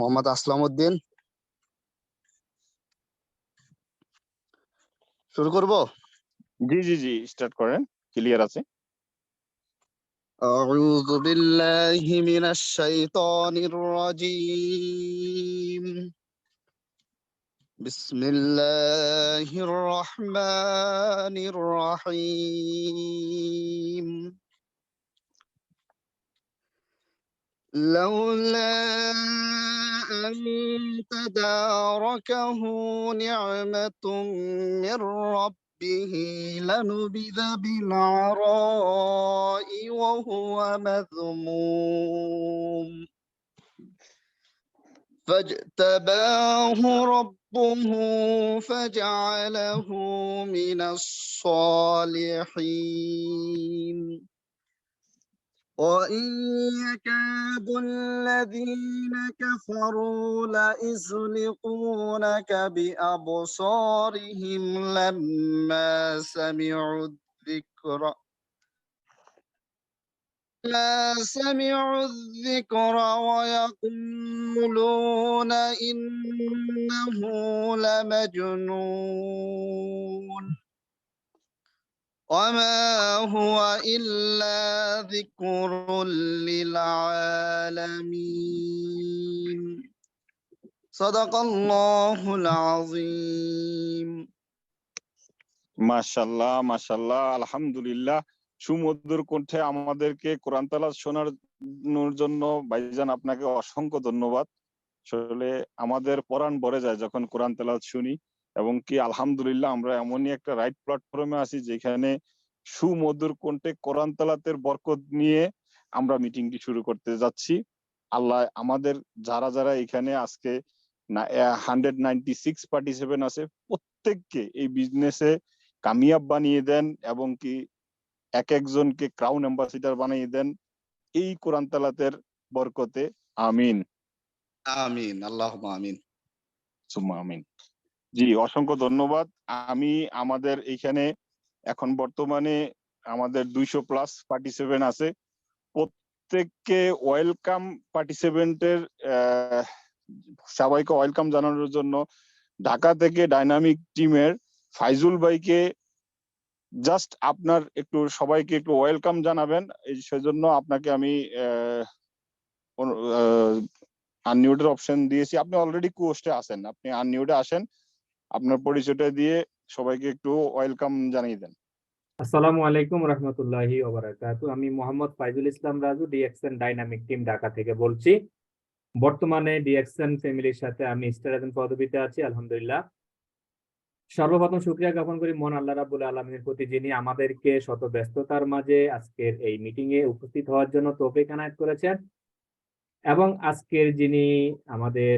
মোহাম্মদ আসলাম উদ্দিন। শুরু করব। জি জি জি স্টার্ট করেন, ক্লিয়ার আছে। أعوذ بالله من الشيطان الرجيم. بسم الله الرحمن الرحيم. لولا أن تداركه نعمة من ربه لنبذ بالعراء وهو مذموم فاجتباه ربه فجعله من الصالحين. وإن يكاد الذين كفروا ليزلقونك بأبصارهم لما سمعوا الذكر ويقولون إنه لمجنون وما هو إلا ذكر للعالمين. صدق الله العظيم. মাশাআল্লাহ মাশাআল্লাহ, আলহামদুলিল্লাহ। সুমধুর কণ্ঠে আমাদেরকে কোরআন তেলাওয়াত শোনানোর জন্য ভাইজান আপনাকে অসংখ্য ধন্যবাদ। আসলে আমাদের পরাণ ভরে যায় যখন কোরআন তেলাওয়াত শুনি, এবং কি আলহামদুলিল্লাহ আমরা এমনই একটা রাইট প্ল্যাটফর্মে আছি যেখানে সুমধুর কণ্ঠে কোরআন তেলাওয়াতের বরকত নিয়ে আমরা মিটিংটি শুরু করতে যাচ্ছি। আল্লাহ আমাদের যারা যারা এখানে আজকে 196 পার্টিসিপেন্ট আছে, প্রত্যেককে এই বিজনেসে কামিয়াব বানিয়ে দেন, এবং কি এক একজনকে ক্রাউন অ্যাম্বাসিডার বানিয়ে দেন এই কোরআন তেলাওয়াতের বরকতে। আমিন আমিন, আল্লাহুম্মা আমিন। সুম্মা আমিন। জি, অসংখ্য ধন্যবাদ। আমি আমাদের এখানে এখন বর্তমানে আমাদের 200 প্লাস পার্টিসিপেন্ট আছে। প্রত্যেককে ওয়েলকাম পার্টিসিপেন্টের সবাইকে ওয়েলকাম জানানোর জন্য ঢাকা থেকে ডাইনামিক টিমের ফাইজুল ভাইকে জাস্ট আপনার একটু সবাইকে একটু ওয়েলকাম জানাবেন, সেজন্য আপনাকে আমি আনমিউটের অপশন দিয়েছি। আপনি অলরেডি কোস্টে আছেন, আপনি আনমিউটে আসেন, আপনার পরিচয়টা দিয়ে সবাইকে একটু ওয়েলকাম জানিয়ে দেন। আসসালামু আলাইকুম রহমতুল্লাহি ওয়া বারাকাতুহু। আমি Mohammad Faizul Islam Raju, DXN dynamic team Dhaka থেকে বলছি। বর্তমানে ডিএক্সএন ফ্যামিলির সাথে আমি স্টার এজেন্ট পদবিতে আছি, আলহামদুলিল্লাহ। সর্বপ্রথম শুকরিয়া জ্ঞাপন করি মহান আল্লাহ রাব্বুল আলামিনের প্রতি, যিনি আমাদেরকে শত ব্যস্ততার মাঝে আজকের এই মিটিং এ উপস্থিত হওয়ার জন্য তৌফিক এনায়েত করেছেন, এবং আজকের যিনি আমাদের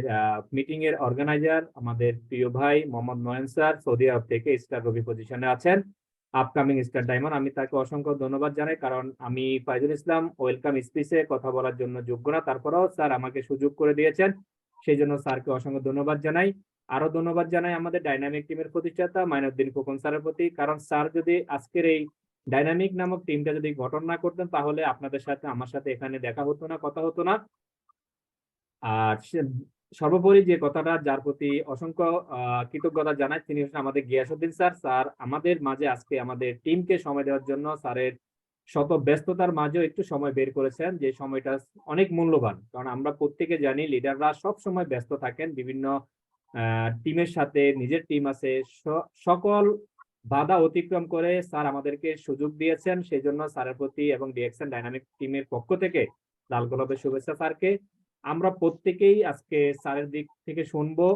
মিটিং এর অর্গানাইজার আমাদের প্রিয় ভাই মোহাম্মদ নয়ন স্যার, সৌদি আরব থেকে স্টার রবি পজিশনে আছেন, আপকামিং স্টার ডায়মন্ড। আমি তাকে অসংখ্য ধন্যবাদ জানাই, কারণ আমি ফাইজুল ইসলাম ওয়েলকাম স্পিচে কথা বলার জন্য যোগ্য না, তারপরেও স্যার আমাকে সুযোগ করে দিয়েছেন, সেই জন্য স্যারকে অসংখ্য ধন্যবাদ জানাই। আরো ধন্যবাদ জানাই আমাদের ডাইনামিক টিমের প্রতিষ্ঠাতা মাইনুদ্দিন খোকন স্যারের প্রতি, কারণ স্যার যদি আজকের এই ডাইনামিক নামক টিমটা যদি গঠন না করতেন তাহলে আপনাদের সাথে আমার সাথে এখানে দেখা হতো না, কথা হতো না। আর সর্বোপরি যে কথাটা যার প্রতি অসংখ্য কৃতজ্ঞতা জানাই, তিনি হচ্ছেন আমাদের গিয়াসউদ্দিন স্যার। স্যার আমাদের মাঝে আজকে আমাদের টিমকে সময় দেওয়ার জন্য স্যারের শত ব্যস্ততার মাঝেও একটু সময় বের করেছেন, যে সময়টা অনেক মূল্যবান, কারণ আমরা প্রত্যেকে জানি লিডাররা সব সময় ব্যস্ত থাকেন বিভিন্ন টিমের সাথে, নিজের টিম আছে, সকল বাধা অতিক্রম করে স্যার আমাদেরকে সুযোগ দিয়েছেন, সেই জন্য স্যারের প্রতি এবং ডিএক্সএন ডাইনামিক টিমের পক্ষ থেকে লাল গোলাপের শুভেচ্ছা স্যারকে। আমরা প্রত্যেকেই আজকে স্যারের দিক থেকে শুনবো।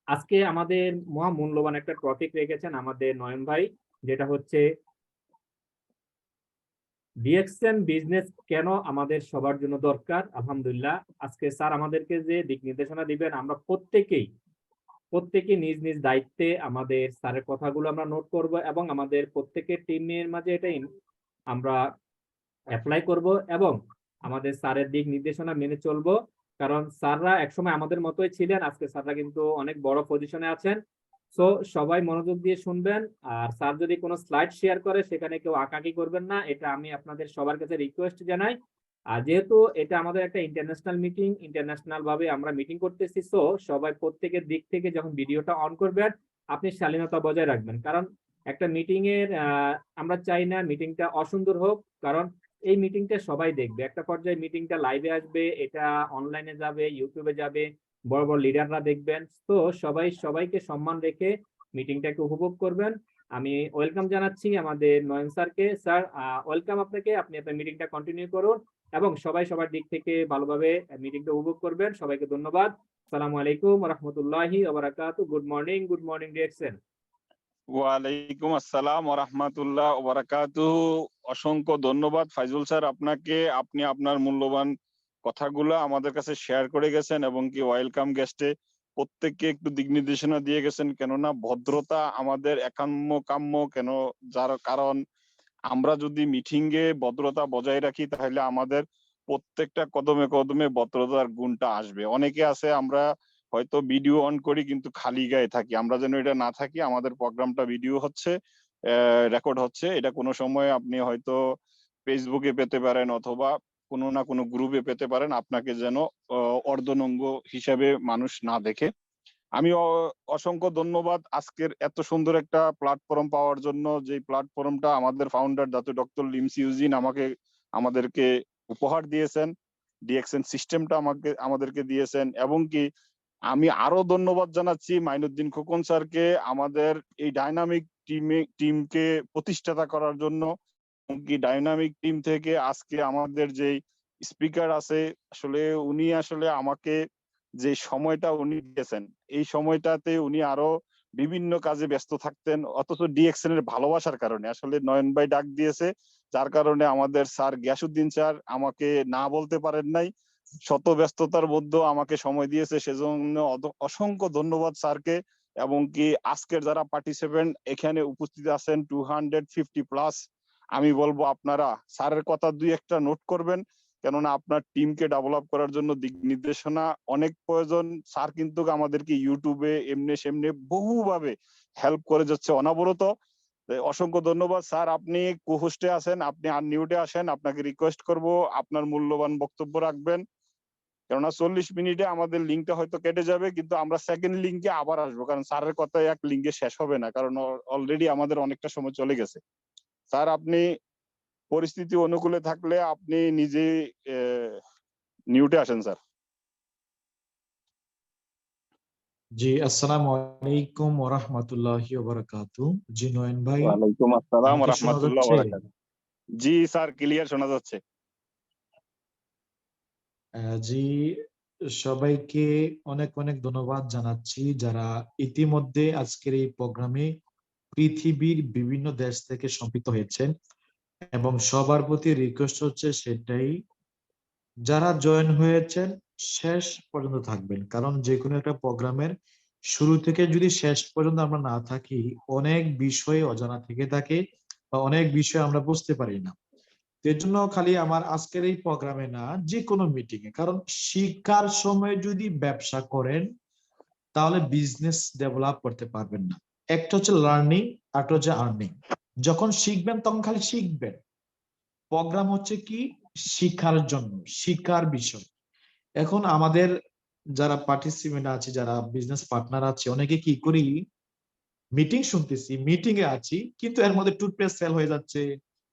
আজকে আমাদের মহা মূল্যবান একটা টপিক রেখেছেন আমাদের নয়ন ভাই, যেটা হচ্ছে ডিএক্সএন বিজনেস কেন আমাদের সবার জন্য দরকার। আলহামদুলিল্লাহ, আজকে স্যার আমাদেরকে যে দিক নির্দেশনা দিবেন, আমরা প্রত্যেকেই নিজ নিজ দায়িত্বে আমাদের স্যারের কথাগুলো আমরা নোট করব, এবং আমাদের প্রত্যেকের টিমের মাঝে এটা আমরা অ্যাপ্লাই করব, এবং আমাদের স্যারের দিক নির্দেশনা মেনে চলবো। কারণ স্যাররা একসময় আমাদের মতোই ছিলেন, আজকে স্যাররা কিন্তু অনেক বড় পজিশনে আছেন। সো সবাই মনোযোগ দিয়ে শুনবেন, আর স্যার যদি কোনো স্লাইড শেয়ার করে সেখানে কেউ আঁকাকি করবেন না, এটা আমি আপনাদের সবার কাছে রিকোয়েস্ট জানাই। আর যেহেতু এটা আমাদের একটা ইন্টারন্যাশনাল মিটিং, ইন্টারন্যাশনাল ভাবে আমরা মিটিং করতেছি, সো সবাই প্রত্যেকের দিক থেকে যখন ভিডিওটা অন করবেন আপনি শালীনতা বজায় রাখবেন। কারণ একটা মিটিং এর আমরা চাই না মিটিংটা অসুন্দর হোক, কারণ এই মিটিংটা সবাই দেখবে। একটা পর্যায়ে মিটিংটা লাইভে আসবে, এটা অনলাইনে যাবে, ইউটিউবে যাবে, বড় বড় লিডাররা দেখবেন। তো সবাই সবাইকে সম্মান রেখে মিটিংটাকে উপভোগ করবেন। আমি ওয়েলকাম জানাচ্ছি আমাদের নয়ন স্যারকে। স্যার ওয়েলকাম আপনাকে, আপনি আপনার মিটিংটা কন্টিনিউ করুন এবং সবাই সবার দিক থেকে ভালোভাবে মিটিংটা উপভোগ করবেন। সবাইকে ধন্যবাদ। আসসালামু আলাইকুম ওয়া রাহমাতুল্লাহি ওয়া বারাকাতুহু। Good morning direction. ওয়ালাইকুম আসসালাম ওয়া রাহমাতুল্লাহ ওয়া বারাকাতুহু। অসংখ্য ধন্যবাদ ফাইজুল স্যার আপনাকে, আপনি আপনার মূল্যবান কথাগুলো আমাদের কাছে শেয়ার করে গেছেন এবং কি ওয়েলকাম গেস্টে প্রত্যেককে একটু দিক নির্দেশনা দিয়ে গেছেন, কেননা ভদ্রতা আমাদের একাম্য কাম্য, যার কারণ আমরা যদি মিটিং এ ভদ্রতা বজায় রাখি তাহলে আমাদের প্রত্যেকটা কদমে কদমে ভদ্রতার গুণটা আসবে। অনেকে আছে আমরা হয়তো ভিডিও অন করি কিন্তু খালি গায়ে থাকি, আমরা যেন এটা না থাকি। আমাদের প্রোগ্রামটা ভিডিও হচ্ছে, রেকর্ড হচ্ছে, এটা কোনো সময় আপনি হয়তো ফেসবুকে পেতে পারেন অথবা কোনো না কোনো গ্রুপে পেতে পারেন, আপনাকে যেন অর্ধনঙ্গ হিসাবে মানুষ না দেখে। আমি অসংখ্য ধন্যবাদ আজকের এত সুন্দর একটা প্ল্যাটফর্ম পাওয়ার জন্য, যে প্ল্যাটফর্মটা আমাদের founder Datuk doctor limbs Eugene আমাদেরকে উপহার দিয়েছেন, ডিএক্সএন সিস্টেমটা আমাদেরকে দিয়েছেন। এবং কি আমি আরো ধন্যবাদ জানাচ্ছি মাইনুদ্দিন খোকন স্যারকে, আমাদের এই ডাইনামিক টিমকে প্রতিষ্ঠাতা করার জন্য। কি ডাইনামিক টিম থেকে আজকে আমাদের যে স্পিকার আছে, আসলে উনি আসলে আমাকে যে সময়টা উনি দিয়েছেন, এই সময়টাতে উনি আরো বিভিন্ন কাজে ব্যস্ত থাকতেন, অথচ ডিএক্সএন এর ভালোবাসার কারণে আসলে নয়ন ভাই ডাক দিয়েছে, যার কারণে আমাদের স্যার গিয়াসউদ্দিন স্যার আমাকে না বলতে পারেন নাই, শত ব্যস্ততার মধ্যেও আমাকে সময় দিয়েছে, সেজন্য অসংখ্য ধন্যবাদ স্যারকে। এবং কি আজকের যারা পার্টিসিপেন্ট এখানে উপস্থিত আছেন 250+, আমি বলবো আপনারা স্যারের কথা দুই একটা নোট করবেন, কেননা আপনার টিমকে ডেভেলপ করার জন্য দিক নির্দেশনা অনেক প্রয়োজন। স্যার কিন্তু আমাদেরকে ইউটিউবে এমনি সেমনি বহুভাবে হেল্প করে যাচ্ছে অনবরত। অসংখ্য ধন্যবাদ স্যার, আপনি কো-হোস্টে আছেন, আপনি আনমিউটে আসেন, আপনাকে রিকোয়েস্ট করব আপনার মূল্যবান বক্তব্য রাখবেন, কেননা 40 মিনিটে আমাদের লিঙ্কটা হয়তো কেটে যাবে, কিন্তু আমরা সেকেন্ড লিঙ্কে আবার আসবো, কারণ স্যারের কথা এক লিঙ্কে শেষ হবে না, কারণ অলরেডি আমাদের অনেকটা সময় চলে গেছে। স্যার আপনি পরিস্থিতি অনুকূলে থাকলে আপনি নিজে নিউটে আসেন স্যার। জি, আসসালামু আলাইকুম ওয়া রাহমাতুল্লাহি ওয়া বারাকাতুহু। জি নয়ন ভাই, ওয়ালাইকুম আসসালাম ওয়া আমাকে শোনা রাহমাতুল্লাহি ওয়া যাচ্ছে? বারাকাতুহু। জি স্যার, ক্লিয়ার শোনা যাচ্ছে। জি, সবাইকে অনেক অনেক ধন্যবাদ জানাচ্ছি যারা ইতিমধ্যে আজকের এই প্রোগ্রামে পৃথিবীর বিভিন্ন দেশ থেকে সম্পৃক্ত হয়েছেন, এবং সবার প্রতি রিকোয়েস্ট হচ্ছে সেটাই, যারা জয়েন হয়েছেন শেষ পর্যন্ত থাকবেন, কারণ যে কোনো একটা প্রোগ্রামের শুরু থেকে যদি শেষ পর্যন্ত আমরা না থাকি অনেক বিষয় অজানা থেকে থাকে বা অনেক বিষয় আমরা বুঝতে পারি না। এর জন্য খালি আমার আজকের এই প্রোগ্রামে না, যে কোনো মিটিং এ, কারণ শিক্ষার সময় যদি ব্যবসা করেন তাহলে বিজনেস ডেভেলপ করতে পারবেন না। একটা হচ্ছে লার্নিং, একটা হচ্ছে আর্নিং। যখন শিখবেন তখন খালি শিখবেন। প্রোগ্রাম হচ্ছে কি শিক্ষার জন্য, শিক্ষার বিষয়। এখন আমাদের যারা পার্টিসিপেন্ট আছে, যারা বিজনেস পার্টনার আছে, অনেকে কি করি, মিটিং শুনতেছি, মিটিং এ আছি, কিন্তু এর মধ্যে টুথপেস্ট সেল হয়ে যাচ্ছে,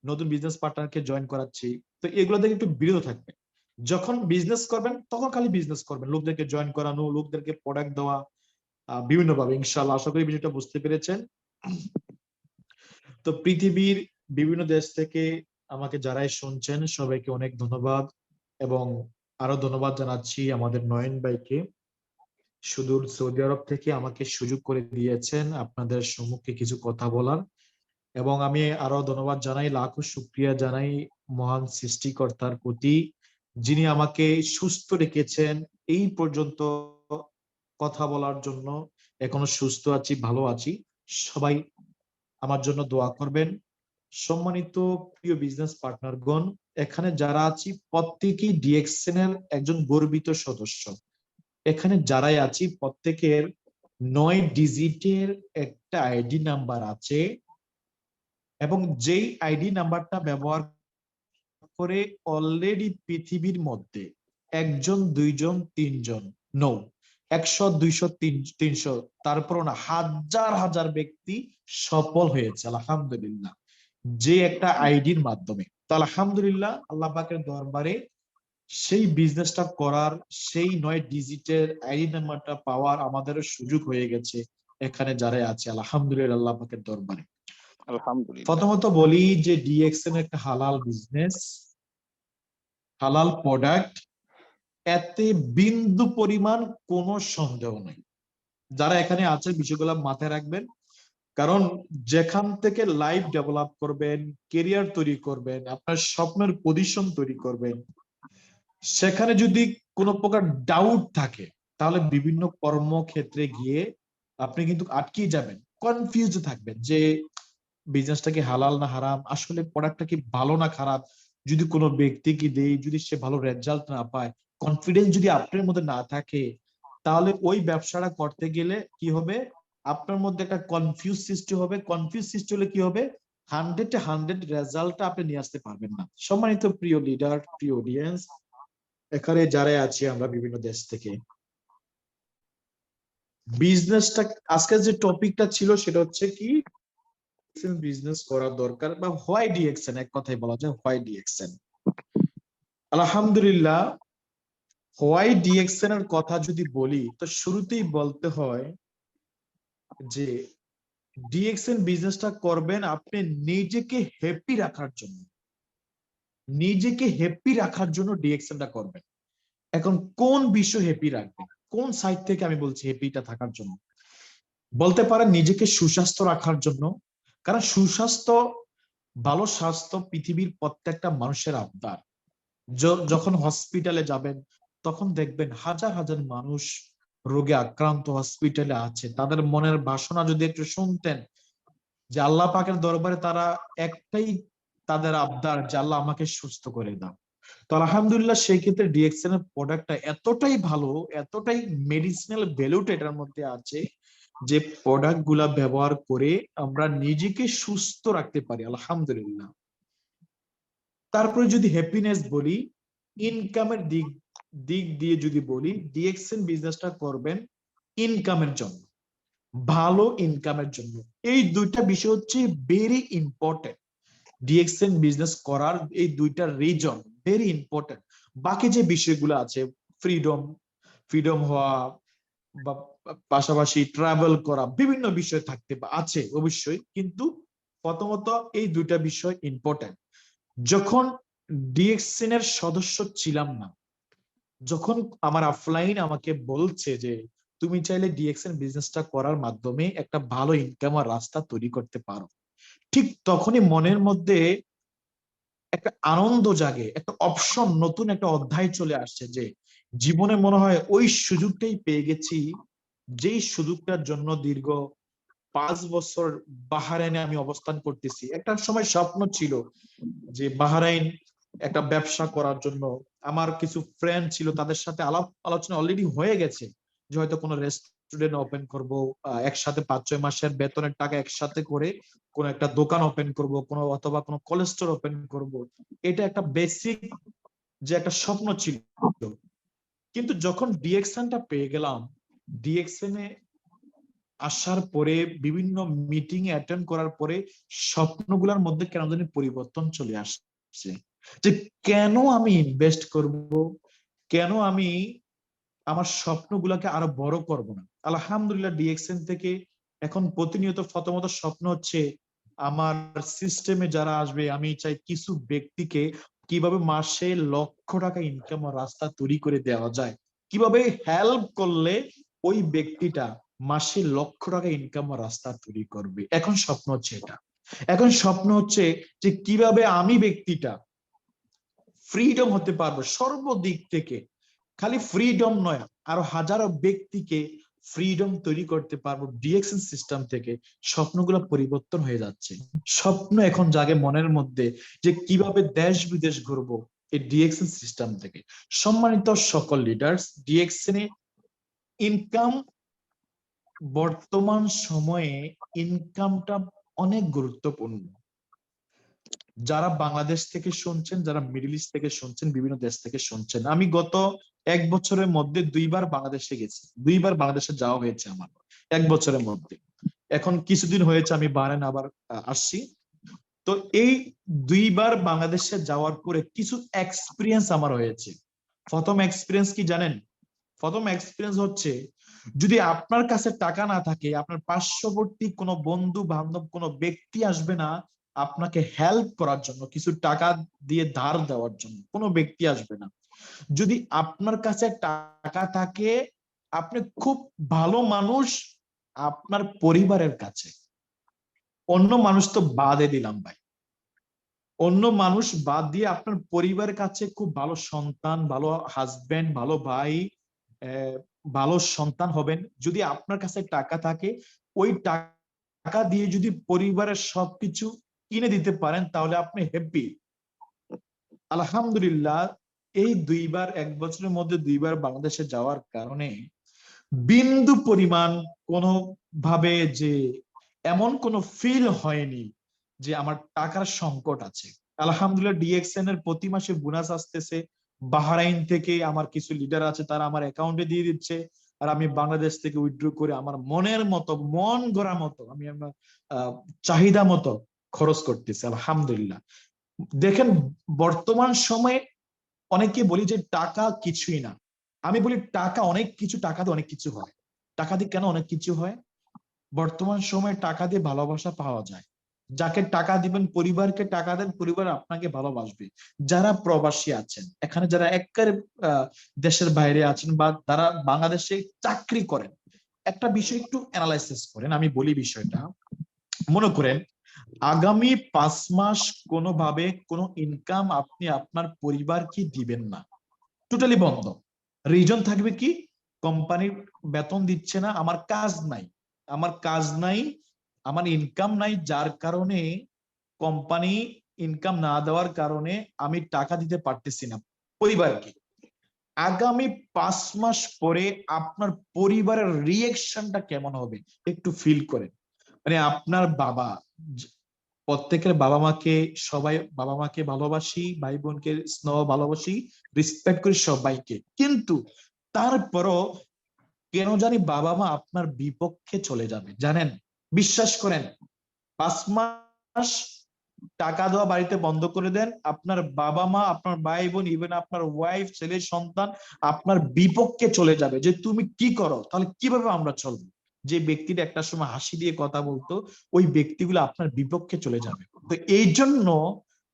নতুন বিজনেস পার্টনারকে জয়েন করাচ্ছি। তো এগুলো থেকে একটু বিরত থাকবেন। যখন বিজনেস করবেন তখন খালি বিজনেস করবেন, লোকদেরকে জয়েন করানো, লোকদেরকে প্রোডাক্ট দেওয়া, বিভিন্ন ভাবে। ইনশাআল্লাহ আশা করি বিষয়টা বুঝতে পেরেছেন। তো পৃথিবীর বিভিন্ন দেশ থেকে আমাকে যারাই শুনছেন সবাইকে অনেক ধন্যবাদ, এবং আরো ধন্যবাদ জানাচ্ছি আমাদের নয়ন ভাইকে, সুদূর সৌদি আরব থেকে আমাকে সুযোগ করে দিয়েছেন আপনাদের সম্মুখে কিছু কথা বলার। এবং আমি আরো ধন্যবাদ জানাই, লাখো শুকরিয়া জানাই মহান সৃষ্টিকর্তার প্রতি, যিনি আমাকে সুস্থ রেখেছেন এই পর্যন্ত কথা বলার জন্য। এখনো সুস্থ আছি, ভালো আছি। সবাই আমার জন্য দোয়া করবেন। সম্মানিত প্রিয় বিজনেস পার্টনারগণ, এখানে যারা আছি প্রত্যেকেই ডিএক্সএন এর একজন গর্বিত সদস্য। এখানে যারাই আছি প্রত্যেকের 9 ডিজিটের একটা আইডি নাম্বার আছে, এবং যেই আইডি নাম্বারটা ব্যবহার করে অলরেডি পৃথিবীর মধ্যে একজন, দুইজন, তিনজন, নো, 100, 200, 300, তারপর না, হাজার হাজার ব্যক্তি সফল হয়েছে আলহামদুলিল্লাহ, যে একটা আইডির মাধ্যমে। তো আলহামদুলিল্লাহ, আল্লাহ পাকের দরবারে সেই বিজনেসটা করার, সেই 9 ডিজিটের আইডি নাম্বারটা পাওয়ার আমাদেরও সুযোগ হয়ে গেছে এখানে যারা আছে আলহামদুলিল্লাহ আল্লাহ পাকের দরবারে। আলহামদুলিল্লাহ। প্রথমত বলি যে ডিএক্সএন একটা হালাল বিজনেস, হালাল প্রোডাক্ট, এতে বিন্দু পরিমাণ কোনো সন্দেহ নেই। যারা এখানে আছে বিষয়গুলো মাথায় রাখবেন, কারণ যেখান থেকে লাইফ ডেভেলপ করবেন, কেরিয়ার তৈরি করবেন, আপনার স্বপ্নের পজিশন তৈরি করবেন, সেখানে যদি কোনো প্রকার ডাউট থাকে তাহলে বিভিন্ন কর্মক্ষেত্রে গিয়ে আপনি কিন্তু আটকে যাবেন, কনফিউজ থাকবেন যে বিজনেসটা কি হালাল না হারাম, আসলে প্রোডাক্টটা কি ভালো না খারাপ, যদি কোনো ব্যক্তি কি দেয়, যদি সে ভালো রেজাল্ট না পায়, কনফিডেন্স যদি আপনার মধ্যে না থাকে, তাহলে ওই ব্যবসাটা করতে গেলে কি হবে, আপনার মধ্যে একটা কনফিউজ সৃষ্টি হবে। কনফিউজ সৃষ্টি হলে কি হবে, 100 রেজাল্টটা আপনি নিয়ে আসতে পারবেন না। সম্মানিত প্রিয় লিডার, প্রিয় অডিয়েন্স, এখানে যারা আছি আমরা বিভিন্ন দেশ থেকে, বিজনেসটা, আজকের যে টপিকটা ছিল সেটা হচ্ছে কি, বিজনেস করা দরকার, বা হোয়াই ডিএক্সএন, এক কথায় বলা যায় হোয়াই ডিএক্সএন। আলহামদুলিল্লাহ, হোয়াই ডিএক্সএন এর কথা যদি বলি তো শুরুতেই বলতে হয় যে ডিএক্সএন বিজনেসটা করবেন আপনি নিজেকে হ্যাপি রাখার জন্য, নিজেকে হ্যাপি রাখার জন্য ডিএক্সএনটা করবেন। এখন কোন বিষয় হ্যাপি রাখবেন, কোন সাইড থেকে আমি বলছি হ্যাপিটা থাকার জন্য, বলতে পারেন নিজেকে সুস্বাস্থ্য রাখার জন্য, কারণ সুস্বাস্থ্য, ভালো স্বাস্থ্য পৃথিবীর প্রত্যেকটা মানুষের আবদার। যখন হসপিটালে যাবেন তখন দেখবেন হাজার হাজার মানুষ রোগে আক্রান্ত হসপিটালে আছে, তাদের মনের বাসনা যদি একটু শুনতেন, যে আল্লাহ পাকের দরবারে তারা একটাই তাদের আবদার, যে আল্লাহ আমাকে সুস্থ করে দাও। তো আলহামদুলিল্লাহ, সেই ক্ষেত্রে ডিএক্সএন এর প্রোডাক্টটা এতটাই ভালো, এতটাই মেডিসিনাল ভ্যালুটা এটার মধ্যে আছে, যে প্রোডাক্ট গুলা ব্যবহার করে আমরা নিজেকে সুস্থ রাখতে পারি আলহামদুলিল্লাহ। তারপরে যদি হ্যাপিনেস বলি, ইনকামের দিক দিক দিয়ে যদি বলি, ডিএক্সএন বিজনেসটা করবেন ইনকামের জন্য, ভালো ইনকামের জন্য। এই দুইটা বিষয় হচ্ছে ভেরি ইম্পর্টেন্ট। ডিএক্সএন বিজনেস করার এই দুইটা রিজন ভেরি ইম্পর্টেন্ট। বাকি যে বিষয়গুলো আছে, ফ্রিডম, ফ্রিডম হওয়া, বা পাশাপাশি ট্রাভেল করা, বিভিন্ন বিষয় থাকতে আছে অবশ্যই, কিন্তু প্রথমত এই দুইটা বিষয় ইম্পর্টেন্ট। যখন ডিএক্সএন এর সদস্য ছিলাম না, যখন আমার অফলাইন আমাকে বলছে যে তুমি চাইলে ডিএক্সএন বিজনেসটা করার মাধ্যমে একটা ভালো ইনকামের রাস্তা তৈরি করতে পারো, ঠিক তখনই মনের মধ্যে একটা আনন্দ জাগে, একটা অপশন, নতুন একটা অধ্যায় চলে আসছে, যে জীবনে মনে হয় ওই সুযোগটাই পেয়ে গেছি, যেই সুযোগটার জন্য দীর্ঘ 5 বছর বাহরাইনে আমি অবস্থান করতেছি। একটা সময় স্বপ্ন ছিল যে বাহরাইন একটা ব্যবসা করার জন্য, আমার কিছু ফ্রেন্ড ছিল, তাদের সাথে আলাপ আলোচনা অলরেডি হয়ে গেছে, যে হয়তো কোনো রেস্টুরেন্ট ওপেন করব, একসাথে 5-6 মাসের বেতনের টাকা একসাথে করে কোন একটা দোকান ওপেন করব, কোনো অথবা কোনো কলেজ স্টোর ওপেন করব। এটা একটা বেসিক যে একটা স্বপ্ন ছিল। কিন্তু যখন ডিএক্সএনটা পেয়ে গেলাম, ডিএক্সএন এ আসার পরে, বিভিন্ন মিটিং এ অ্যাটেন্ড করার পরে স্বপ্নগুলোর মধ্যে কেন জানি পরিবর্তন চলে আসছে, যে কেন আমি ইনভেস্ট করব, কেন আমি আমার স্বপ্নগুলোকে আরো বড় করব না। আলহামদুলিল্লাহ, ডিএক্সএন থেকে এখন প্রতিনিয়ত প্রথমত স্বপ্ন হচ্ছে আমার সিস্টেমে যারা আসবে, আমি চাই কিছু ব্যক্তিকে কিভাবে মাসে লক্ষ টাকা ইনকাম রাস্তা তৈরি করে দেওয়া যায়, কিভাবে হেল্প করলে ওই ব্যক্তিটা মাসে লক্ষ টাকা ইনকাম রাস্তা তৈরি করবে। এখন স্বপ্ন হচ্ছে এটা। এখন স্বপ্ন হচ্ছে যে কিভাবে আমি ব্যক্তিটা ফ্রিডম হতে পারবো সর্বদিক থেকে, খালি ফ্রিডম নয়, আরো হাজারো ব্যক্তিকে ফ্রিডম তৈরি করতে পারবো ডিএক্সএন সিস্টেম থেকে। স্বপ্নগুলো পরিবর্তন হয়ে যাচ্ছে, স্বপ্ন এখন জাগে মনের মধ্যে, যে কিভাবে দেশ বিদেশ ঘুরবো এই ডিএক্সএন সিস্টেম থেকে। সম্মানিত সকল লিডার্স, ডিএক্সএন এ ইনকাম, বর্তমান সময়ে ইনকামটা অনেক গুরুত্বপূর্ণ। যারা বাংলাদেশ থেকে শুনছেন, যারা মিডল ইস্ট থেকে শুনছেন, বিভিন্ন দেশ থেকে শুনছেন, আমি গত 1 বছরের মধ্যে 2বার বাংলাদেশে গেছি, 2বার বাংলাদেশে যাওয়া হয়েছে আমার 1 বছরের মধ্যে। এখন কিছুদিন হয়েছে আমি বাহরাইন আবার আসছি। তো এই 2বার বাংলাদেশে যাওয়ার পরে কিছু এক্সপিরিয়েন্স আমার হয়েছে। প্রথম এক্সপিরিয়েন্স কি জানেন? প্রথম এক্সপিরিয়েন্স হচ্ছে, যদি আপনার কাছে টাকা না থাকে, আপনার পার্শ্ববর্তী কোনো বন্ধু বান্ধব কোনো ব্যক্তি আসবে না আপনাকে হেল্প করার জন্য, কিছু টাকা দিয়ে ধার দেওয়ার জন্য কোনো ব্যক্তি আসবে না। যদি আপনার কাছে টাকা থাকে, আপনি খুব ভালো মানুষ আপনার পরিবারের কাছে, অন্য মানুষ তো বাদে দিলাম ভাই, অন্য মানুষ বাদ দিয়ে আপনার পরিবারের কাছে খুব ভালো সন্তান, ভালো হাজবেন্ড, ভালো ভাই, ভালো সন্তান হবেন যদি আপনার কাছে টাকা থাকে। ওই টাকা দিয়ে যদি পরিবারের সবকিছু কিনে দিতে পারেন তাহলে আপনি হ্যাপি। আলহামদুলিল্লাহ, এই 2বার 1 বছরের মধ্যে 2বার বাংলাদেশে যাওয়ার কারণে বিন্দু পরিমাণ কোনো ভাবে যে এমন কোনো ফিল হয়নি যে আমার টাকার সংকট আছে। আলহামদুলিল্লাহ, ডিএক্সএন এর প্রতি মাসে বোনাস আসতেছে। বাহরাইন থেকে আমার কিছু লিডার আছে, তারা আমার অ্যাকাউন্টে দিয়ে দিচ্ছে, আর আমি বাংলাদেশ থেকে উইথড্র করে আমার মনের মতো, মন গড়া মতো, আমি আমার চাহিদা মতো খরচ করতেছি। আলহামদুলিল্লাহ। দেখেন, বর্তমান সময়ে অনেকে বলি যে টাকা কিছুই না। আমি বলি টাকা অনেক কিছু, টাকা দিয়ে অনেক কিছু হয়। টাকা দিয়ে কেন অনেক কিছু হয়? বর্তমান সময়ে টাকা দিয়ে ভালোবাসা পাওয়া যায়। যাকে টাকা দিবেন, পরিবারকে টাকা দেন, পরিবার আপনাকে ভালোবাসবে। যারা প্রবাসী আছেন, এখানে যারা একেবারে দেশের বাইরে আছেন বা তারা বাংলাদেশে চাকরি করেন, একটা বিষয় একটু অ্যানালাইসিস করেন। আমি বলি বিষয়টা, মনে করেন আগামী 5 মাস কোনোভাবে কোনো ইনকাম আপনি আপনার পরিবারকে দিবেন না, টোটালি বন্ধ। রিজন থাকবে কি? কোম্পানির বেতন দিচ্ছে না, আমার কাজ নাই, আমার কাজ নাই, আমার ইনকাম নাই, যার কারণে কোম্পানি ইনকাম না দেওয়ার কারণে আমি টাকা দিতে পারতেছি না পরিবারকে। আগামী 5 মাস পরে আপনার পরিবারের রিয়েকশনটা কেমন হবে একটু ফিল করেন। মানে আপনার বাবা, প্রত্যেকের বাবা মাকে, সবাই বাবা মাকে ভালোবাসি, ভাই বোনকে স্নেহ ভালোবাসি, রেসপেক্ট করি সবাইকে, কিন্তু তারপরও কেন জানি বাবা মা আপনার বিপক্ষে চলে যাবে। জানেন, বিশ্বাস করেন, 5 মাস টাকা দেওয়া বাড়িতে বন্ধ করে দেন, আপনার বাবা মা, আপনার ভাই বোন, ইভেন আপনার ওয়াইফ, ছেলে সন্তান আপনার বিপক্ষে চলে যাবে যে তুমি কি করো, তাহলে কিভাবে আমরা চলবো। যে ব্যক্তিটা একটা সময় হাসি দিয়ে কথা বলতো, ওই ব্যক্তিগুলো আপনার বিপক্ষে চলে যাবে। তো এই জন্য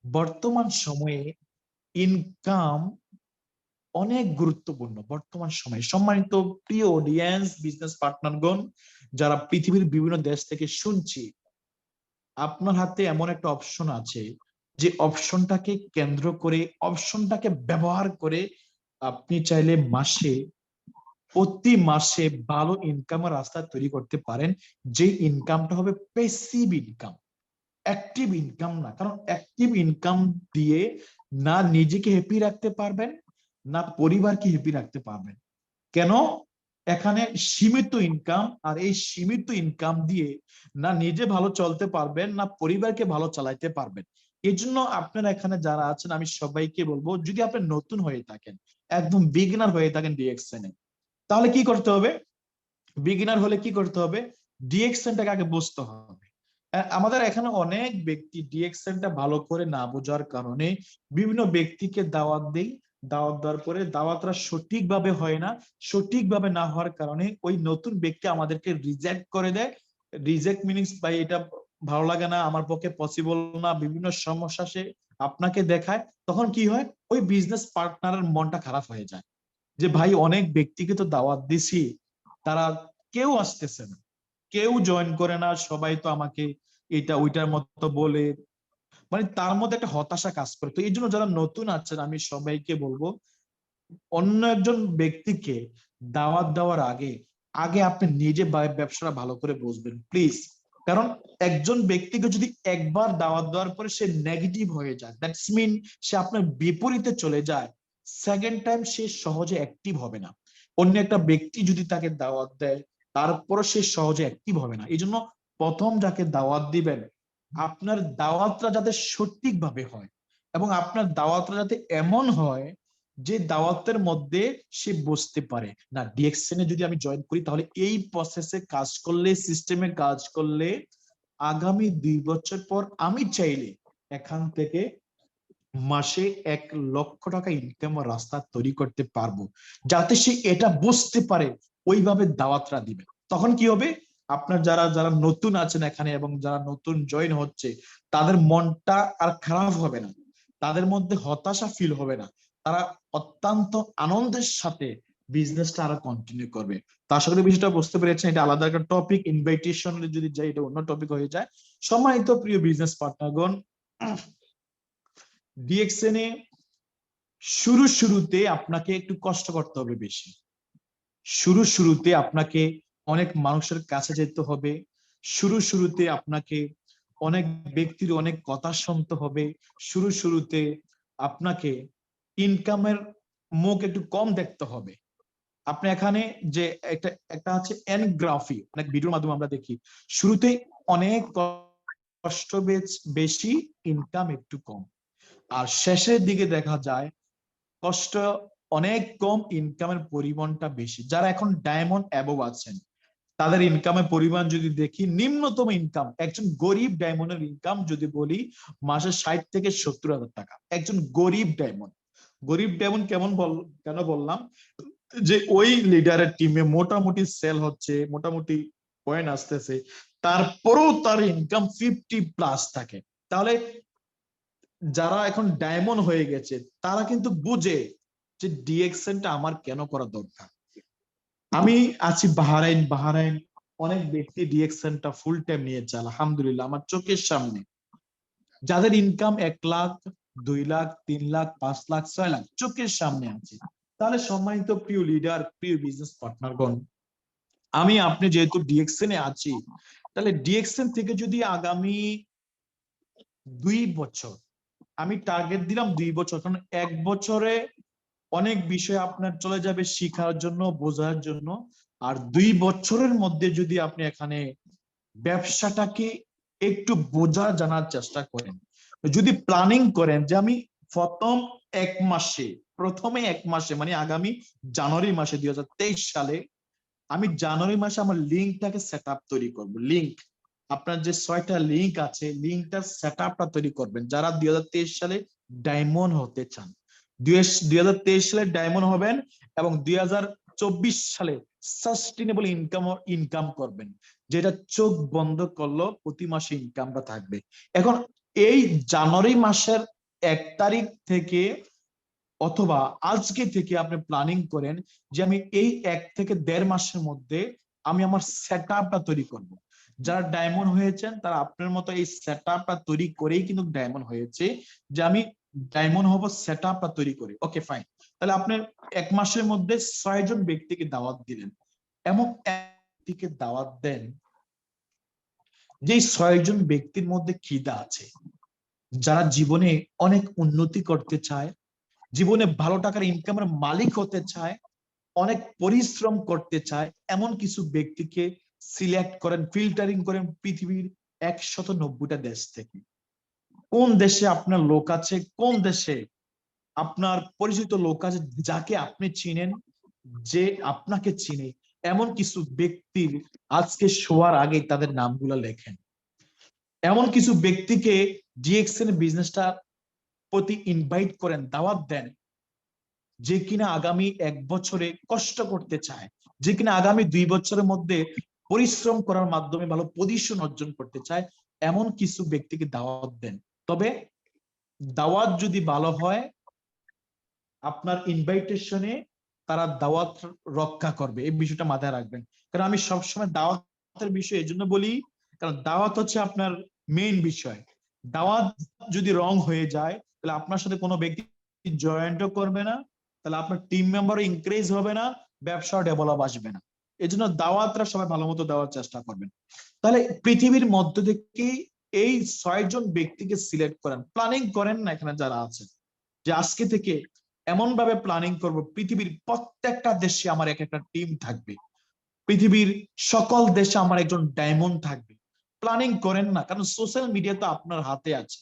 বর্তমান সময়ে ইনকাম অনেক গুরুত্বপূর্ণ। বর্তমান সময়ে সম্মানিত প্রিয় অডিয়েন্স, বিজনেস পার্টনারগণ, যারা পৃথিবীর বিভিন্ন দেশ থেকে শুনছি, আপনার হাতে এমন একটা অপশন আছে, যে অপশনটাকে কেন্দ্র করে, অপশনটাকে ব্যবহার করে আপনি চাইলে প্রতি মাসে ভালো ইনকামের রাস্তা তৈরি করতে পারেন। যে ইনকামটা হবে প্যাসিভ ইনকাম, অ্যাক্টিভ ইনকাম না। কারণ অ্যাক্টিভ ইনকাম দিয়ে না নিজেকে হ্যাপি রাখতে পারবেন, না পরিবারকে হ্যাপি রাখতে পারবেন। কেন? এখানে সীমিত ইনকাম, আর এই সীমিত ইনকাম দিয়ে না নিজে ভালো চলতে পারবেন, না পরিবারকে ভালো চালাইতে পারবেন। এই জন্য আপনারা এখানে যারা আছেন, আমি সবাইকে বলবো, যদি আপনি নতুন হয়ে থাকেন, একদম বিগিনার হয়ে থাকেন ডিএক্সএন এ, তাহলে কি করতে হবে? বিগিনার হলে কি করতে হবে? ডিএক্সএনটাকে আগে বুঝতে হবে। আমাদের এখানে অনেক ব্যক্তি ডিএক্সএনটা ভালো করে না বোঝার কারণে বিভিন্ন ব্যক্তিকে দাওয়াত দেই, দাওয়াত দেওয়ার পরে দাওয়াতরা সঠিকভাবে হয় না, সঠিকভাবে না হওয়ার কারণে ওই নতুন ব্যক্তি আমাদেরকে রিজেক্ট করে দেয়। রিজেক্ট মিনিংস ভাই এটা ভালো লাগে না, আমার পক্ষে পসিবল না, বিভিন্ন সমস্যা সে আপনাকে দেখায়। তখন কি হয়? ওই বিজনেস পার্টনারের মনটা খারাপ হয়ে যায় যে ভাই অনেক ব্যক্তিকে তো দাওয়াত দিছি, তারা কেউ আসতেছে না, কেউ জয়েন করে না, সবাই তো আমাকে এটা ওইটার মতো বলে, মানে তার মধ্যে একটা হতাশা কাজ করে। তো এই জন্য যারা নতুন আছেন, আমি সবাইকে বলবো, অন্য একজন ব্যক্তিকে দাওয়াত দেওয়ার আগে আগে আপনি নিজে ব্যবসাটা ভালো করে বুঝবেন প্লিজ। কারণ একজন ব্যক্তিকে যদি একবার দাওয়াত দেওয়ার পরে সে নেগেটিভ হয়ে যায়, দ্যাটস মিন সে আপনার বিপরীতে চলে যায়, সেকেন্ড টাইম সে সহজে অ্যাক্টিভ হবে না। অন্য একটা ব্যক্তি যদি তাকে দাওয়াত দেয়, তারপর সে সহজে অ্যাক্টিভ হবে না। এই জন্য প্রথম যাকে দাওয়াত দিবেন, আপনার দাওয়াতটা যাতে সঠিকভাবে হয় এবং আপনার দাওয়াতটা যাতে এমন হয় যে দাওয়াতের মধ্যে সে বুঝতে পারে না ডিএক্সএন এ যদি আমি জয়েন করি তাহলে এই প্রসেসে কাজ করলে, সিস্টেমে কাজ করলে আগামী 2 বছর পর আমি চাইলে এখান থেকে মাসে 1 লক্ষ টাকা ইনকামের রাস্তা তৈরি করতে পারবো, যাতে সে এটা বুঝতে পারে, ওইভাবে দাওয়াতরা দিবে। তখন কি হবে, আপনার যারা যারা নতুন আছেন এখানে এবং যারা নতুন জয়েন হচ্ছে তাদের মনটা আর খারাপ হবে না, তাদের মধ্যে হতাশা ফিল হবে না, তারা অত্যন্ত আনন্দের সাথে বিজনেসটা আরো কন্টিনিউ করবে। তা আশা করি বিষয়টা বুঝতে পেরেছেন। এটা আলাদা একটা টপিক, ইনভাইটেশন যদি যাই এটা অন্য টপিক হয়ে যায়। সম্মানিত প্রিয় বিজনেস পার্টনারগণ, ডিএক্সএন এ শুরুতে আপনাকে একটু কষ্ট করতে হবে বেশি। শুরুতে আপনাকে অনেক মানুষের কাছে যেতে হবে, শুরুতে আপনাকে অনেক ব্যক্তির অনেক কথা শুনতে হবে, শুরুতে আপনাকে ইনকামের মুখ একটু কম দেখতে হবে। আপনি এখানে যে একটা আছে এনগ্রাফি, অনেক ভিডিওর মাধ্যমে আমরা দেখি, শুরুতে অনেক কষ্ট বেশি, ইনকাম একটু কম, আর শেষের দিকে দেখা যায় কষ্ট অনেক কম, ইনকামের পরিমাণটা বেশি। যারা এখন ডায়মন্ড অ্যাবভ আছেন তাদের ইনকামের পরিমাণ যদি দেখি, নিম্নতম ইনকাম একজন গরিব ডায়মন্ডের ইনকাম যদি বলি মাসে 60 থেকে 70,000 টাকা। একজন গরিব ডায়মন্ড কেন বললাম, যে ওই লিডারের টিমে মোটামুটি সেল হচ্ছে, মোটামুটি পয়েন্ট আসতেছে, তারপরেও তার ইনকাম 50+ থাকে। তাহলে যারা এখন ডায়মন্ড হয়ে গেছে তারা কিন্তু বুঝে যে ডিএক্সএনটা আমার কেন করা দরকার। আমি আছি বাহারাইন অনেক ব্যক্তি ডিএক্সএনটা ফুল টাইম নিয়েছে আলহামদুলিল্লাহ আমার চোখের সামনে, যাদের ইনকাম 1 লাখ, 2 লাখ, 3 লাখ, 5 লাখ, 6 লাখ চোখের সামনে আছে। তাহলে সম্মানিত প্রিয় লিডার, প্রিয় বিজনেস পার্টনারগণ, আমি আপনি যেহেতু ডিএক্সএন এ আছি, তাহলে ডিএক্সএন থেকে যদি আগামী 2 বছর আমি টার্গেট দিলাম, 2 বছর, কারণ 1 বছরে অনেক বিষয় আপনার চলে যাবে শিখার জন্য, বোঝার জন্য। আর 2 বছরের মধ্যে যদি আপনি এখানে ব্যবসাটাকে একটু বোঝা জানার চেষ্টা করেন, যদি প্ল্যানিং করেন যে আমি প্রথমে এক মাসে মানে আগামী জানুয়ারি মাসে 2023 সালে আমি জানুয়ারি মাসে আমার লিঙ্কটাকে সেট আপ তৈরি করবো। লিঙ্ক, আপনার যে 6টা লিঙ্ক আছে, লিঙ্কটার সেট আপটা তৈরি করবেন। যারা 2023 সালে ডায়মন্ড হতে চান, 2023 সালে ডায়মন্ড হবেন এবং 2024 সালে সাস্টেনেবল ইনকাম করবেন, যেটা চোখ বন্ধ করলো প্রতি মাসে ইনকামটা থাকবে। এখন এই জানুয়ারি মাসের 1 তারিখ থেকে অথবা আজকে থেকে আপনি প্ল্যানিং করেন যে আমি এই 1 থেকে 1.5 মাসের মধ্যে আমি আমার সেট আপটা তৈরি করব। যারা ডায়মন্ড হয়েছেন তারা আপনার মতো এই সেট আপটা তৈরি করেই কিন্তু ডায়মন্ড হয়েছে, যে আমি ডায়মন্ড হব সেট আপটা তৈরি করে। ওকে ফাইন, তাহলে আপনার 1 মাসের মধ্যে 6 জন ব্যক্তিকে দাওয়াত দিলেন, এমন ব্যক্তিকে দাওয়াত দেন যে 6 জন ব্যক্তির মধ্যে খিদা আছে, যারা জীবনে অনেক উন্নতি করতে চায়, জীবনে ভালো টাকার ইনকামের মালিক হতে চায়, অনেক পরিশ্রম করতে চায়, এমন কিছু ব্যক্তিকে সিলেক্ট করেন, ফিল্টারিং করেন পৃথিবীর 190টা দেশ থেকে। কোন দেশে আপনার লোক আছে, কোন দেশে আপনার পরিচিত লোক আছে যাকে আপনি চিনেন, যে আপনাকে চিনে, এমন কিছু ব্যক্তির আজকে শোয়ার আগে তাদের নামগুলো লেখেন। এমন কিছু ব্যক্তিকে ডিএক্সএন বিজনেসটা প্রতি ইনভাইট করেন, দাওয়াত দেন, যে কিনা আগামী 1 বছরে কষ্ট করতে চায়, যে কিনা আগামী 2 বছরের মধ্যে পরিশ্রম করার মাধ্যমে ভালো পজিশন অর্জন করতে চায়, এমন কিছু ব্যক্তিকে দাওয়াত দেন। তবে দাওয়াত যদি ভালো হয়, আপনার ইনভাইটেশনে তারা দাওয়াত রক্ষা করবে, এই বিষয়টা মাথায় রাখবেন। কারণ আমি সবসময় দাওয়াতের বিষয় এই জন্য বলি, কারণ দাওয়াত হচ্ছে আপনার মেইন বিষয়। দাওয়াত যদি রং হয়ে যায় তাহলে আপনার সাথে কোনো ব্যক্তি জয়েন্টও করবে না, তাহলে আপনার টিম মেম্বারও ইনক্রিজ হবে না, ব্যবসা ডেভেলপ আসবে না। এই জন্য দাওয়াতরা সবাই ভালো মতো দেওয়ার চেষ্টা করবেন। তাহলে পৃথিবীর মধ্য থেকে এই 6 জন ব্যক্তিকে সিলেক্ট করেন, প্ল্যানিং করেন না এখানে যারা আছেন, যে আজকে থেকে এমন ভাবে প্ল্যানিং করব পৃথিবীর প্রত্যেকটা দেশে আমার একটা টিম থাকবে, পৃথিবীর সকল দেশে আমার একজন ডায়মন্ড থাকবে। প্ল্যানিং করেন না, কারণ সোশ্যাল মিডিয়া তো আপনার হাতে আছে।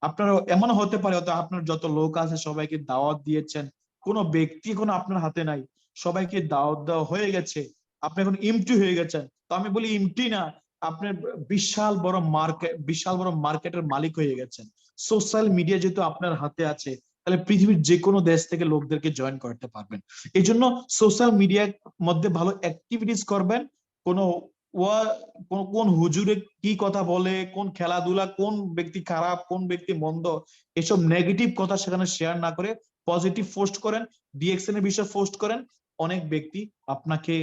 আপনার এমন হতে পারে হয়তো আপনার যত লোক আছে সবাইকে দাওয়াত দিয়েছেন, কোনো ব্যক্তি এখন আপনার হাতে নাই, সবাইকে দাওয়াত দেওয়া হয়ে গেছে, আপনি এখন এমটি হয়ে গেছেন। তো আমি বলি এমটি না, আপনার বিশাল বড় মার্কেটের মালিক হয়ে গেছেন। সোশ্যাল মিডিয়া যেহেতু আপনার হাতে আছে, তাহলে পৃথিবীর যে কোনো দেশ থেকে লোকদেরকে জয়েন করতে পারবেন। এই জন্য সোশ্যাল মিডিয়ার মধ্যে ভালো অ্যাক্টিভিটিস করবেন। কোনো কোন হুজুরে কি কথা বলে, কোন খেলাধুলা, কোন ব্যক্তি খারাপ, কোন ব্যক্তি মন্দ, এসব নেগেটিভ কথা সেখানে শেয়ার না করে পজিটিভ পোস্ট করেন, ডিএক্সএন এর বিষয়ে পোস্ট করেন। অনেক ব্যক্তি আপনাকে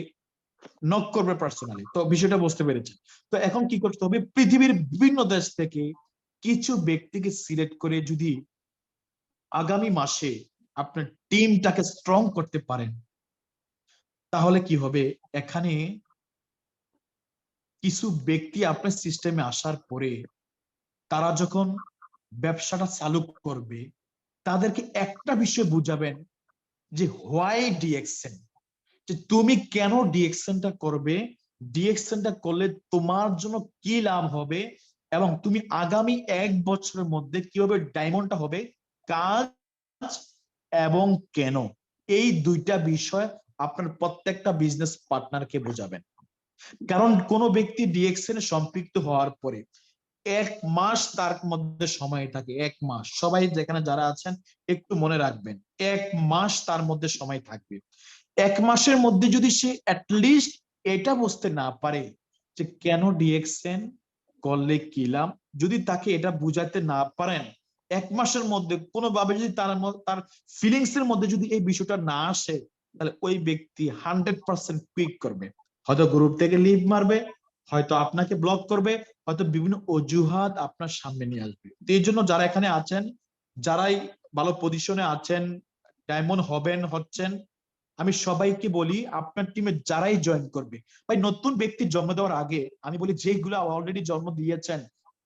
নক করবে পার্সোনালি। তো বিষয়টা বুঝতে পেরেছেন। তো এখন কি করতে হবে, পৃথিবীর বিভিন্ন দেশ থেকে কিছু ব্যক্তিকে সিলেক্ট করে যদি আগামী মাসে আপনার টিমটাকে স্ট্রং করতে পারেন, তাহলে কি হবে, এখানে কিছু ব্যক্তি আপনার সিস্টেমে আসার পরে তারা যখন ব্যবসাটা চালু করবে, তাদেরকে একটা বিষয় বুঝাবেন যে হোয়াই ডিএক্সএন, যে তুমি কেন ডিএক্সএনটা করবে, ডিএক্সএনটা করলে তোমার জন্য কি লাভ হবে, এবং তুমি আগামী 1 বছরের মধ্যে কিভাবে ডায়মন্ডটা হবে, কাজ এবং কেন, এই দুইটা বিষয় আপনার প্রত্যেকটা বিজনেস পার্টনারকে বোঝাবেন। কারণ কোন ব্যক্তি ডিএক্সএন সম্পৃক্ত হওয়ার পরে 1 মাস তার মধ্যে সময় থাকে। 1 মাস, সবাই যেখানে যারা আছেন একটু মনে রাখবেন, 1 মাস তার মধ্যে সময় থাকবে। 1 মাসের মধ্যে যদি সে অ্যাটলিস্ট এটা বুঝতে না পারে যে কেন ডিএক্সএন করলে কি লাভ, যদি তাকে এটা বুঝাতে না পারেন 1 মাসের মধ্যে কোনোভাবে, যদি তার ফিলিংস এর মধ্যে যদি এই বিষয়টা না আসে, তাহলে ওই ব্যক্তি 100% কুইক করবে, হয়তো গ্রুপ থেকে লিভ মারবে, হয়তো আপনাকে ব্লক করবে, হয়তো বিভিন্ন অজুহাত আপনার সামনে নিয়ে আসবে। তো এই জন্য যারা এখানে আছেন, যারাই ভালো পজিশনে আছেন, ডায়মন্ড হচ্ছেন, আমি সবাইকে বলি আপনার টিমে যারাই জয়েন করবে, ভাই নতুন ব্যক্তি জন্ম দেওয়ার আগে আমি বলি যেগুলো অলরেডি জন্ম দিয়েছেন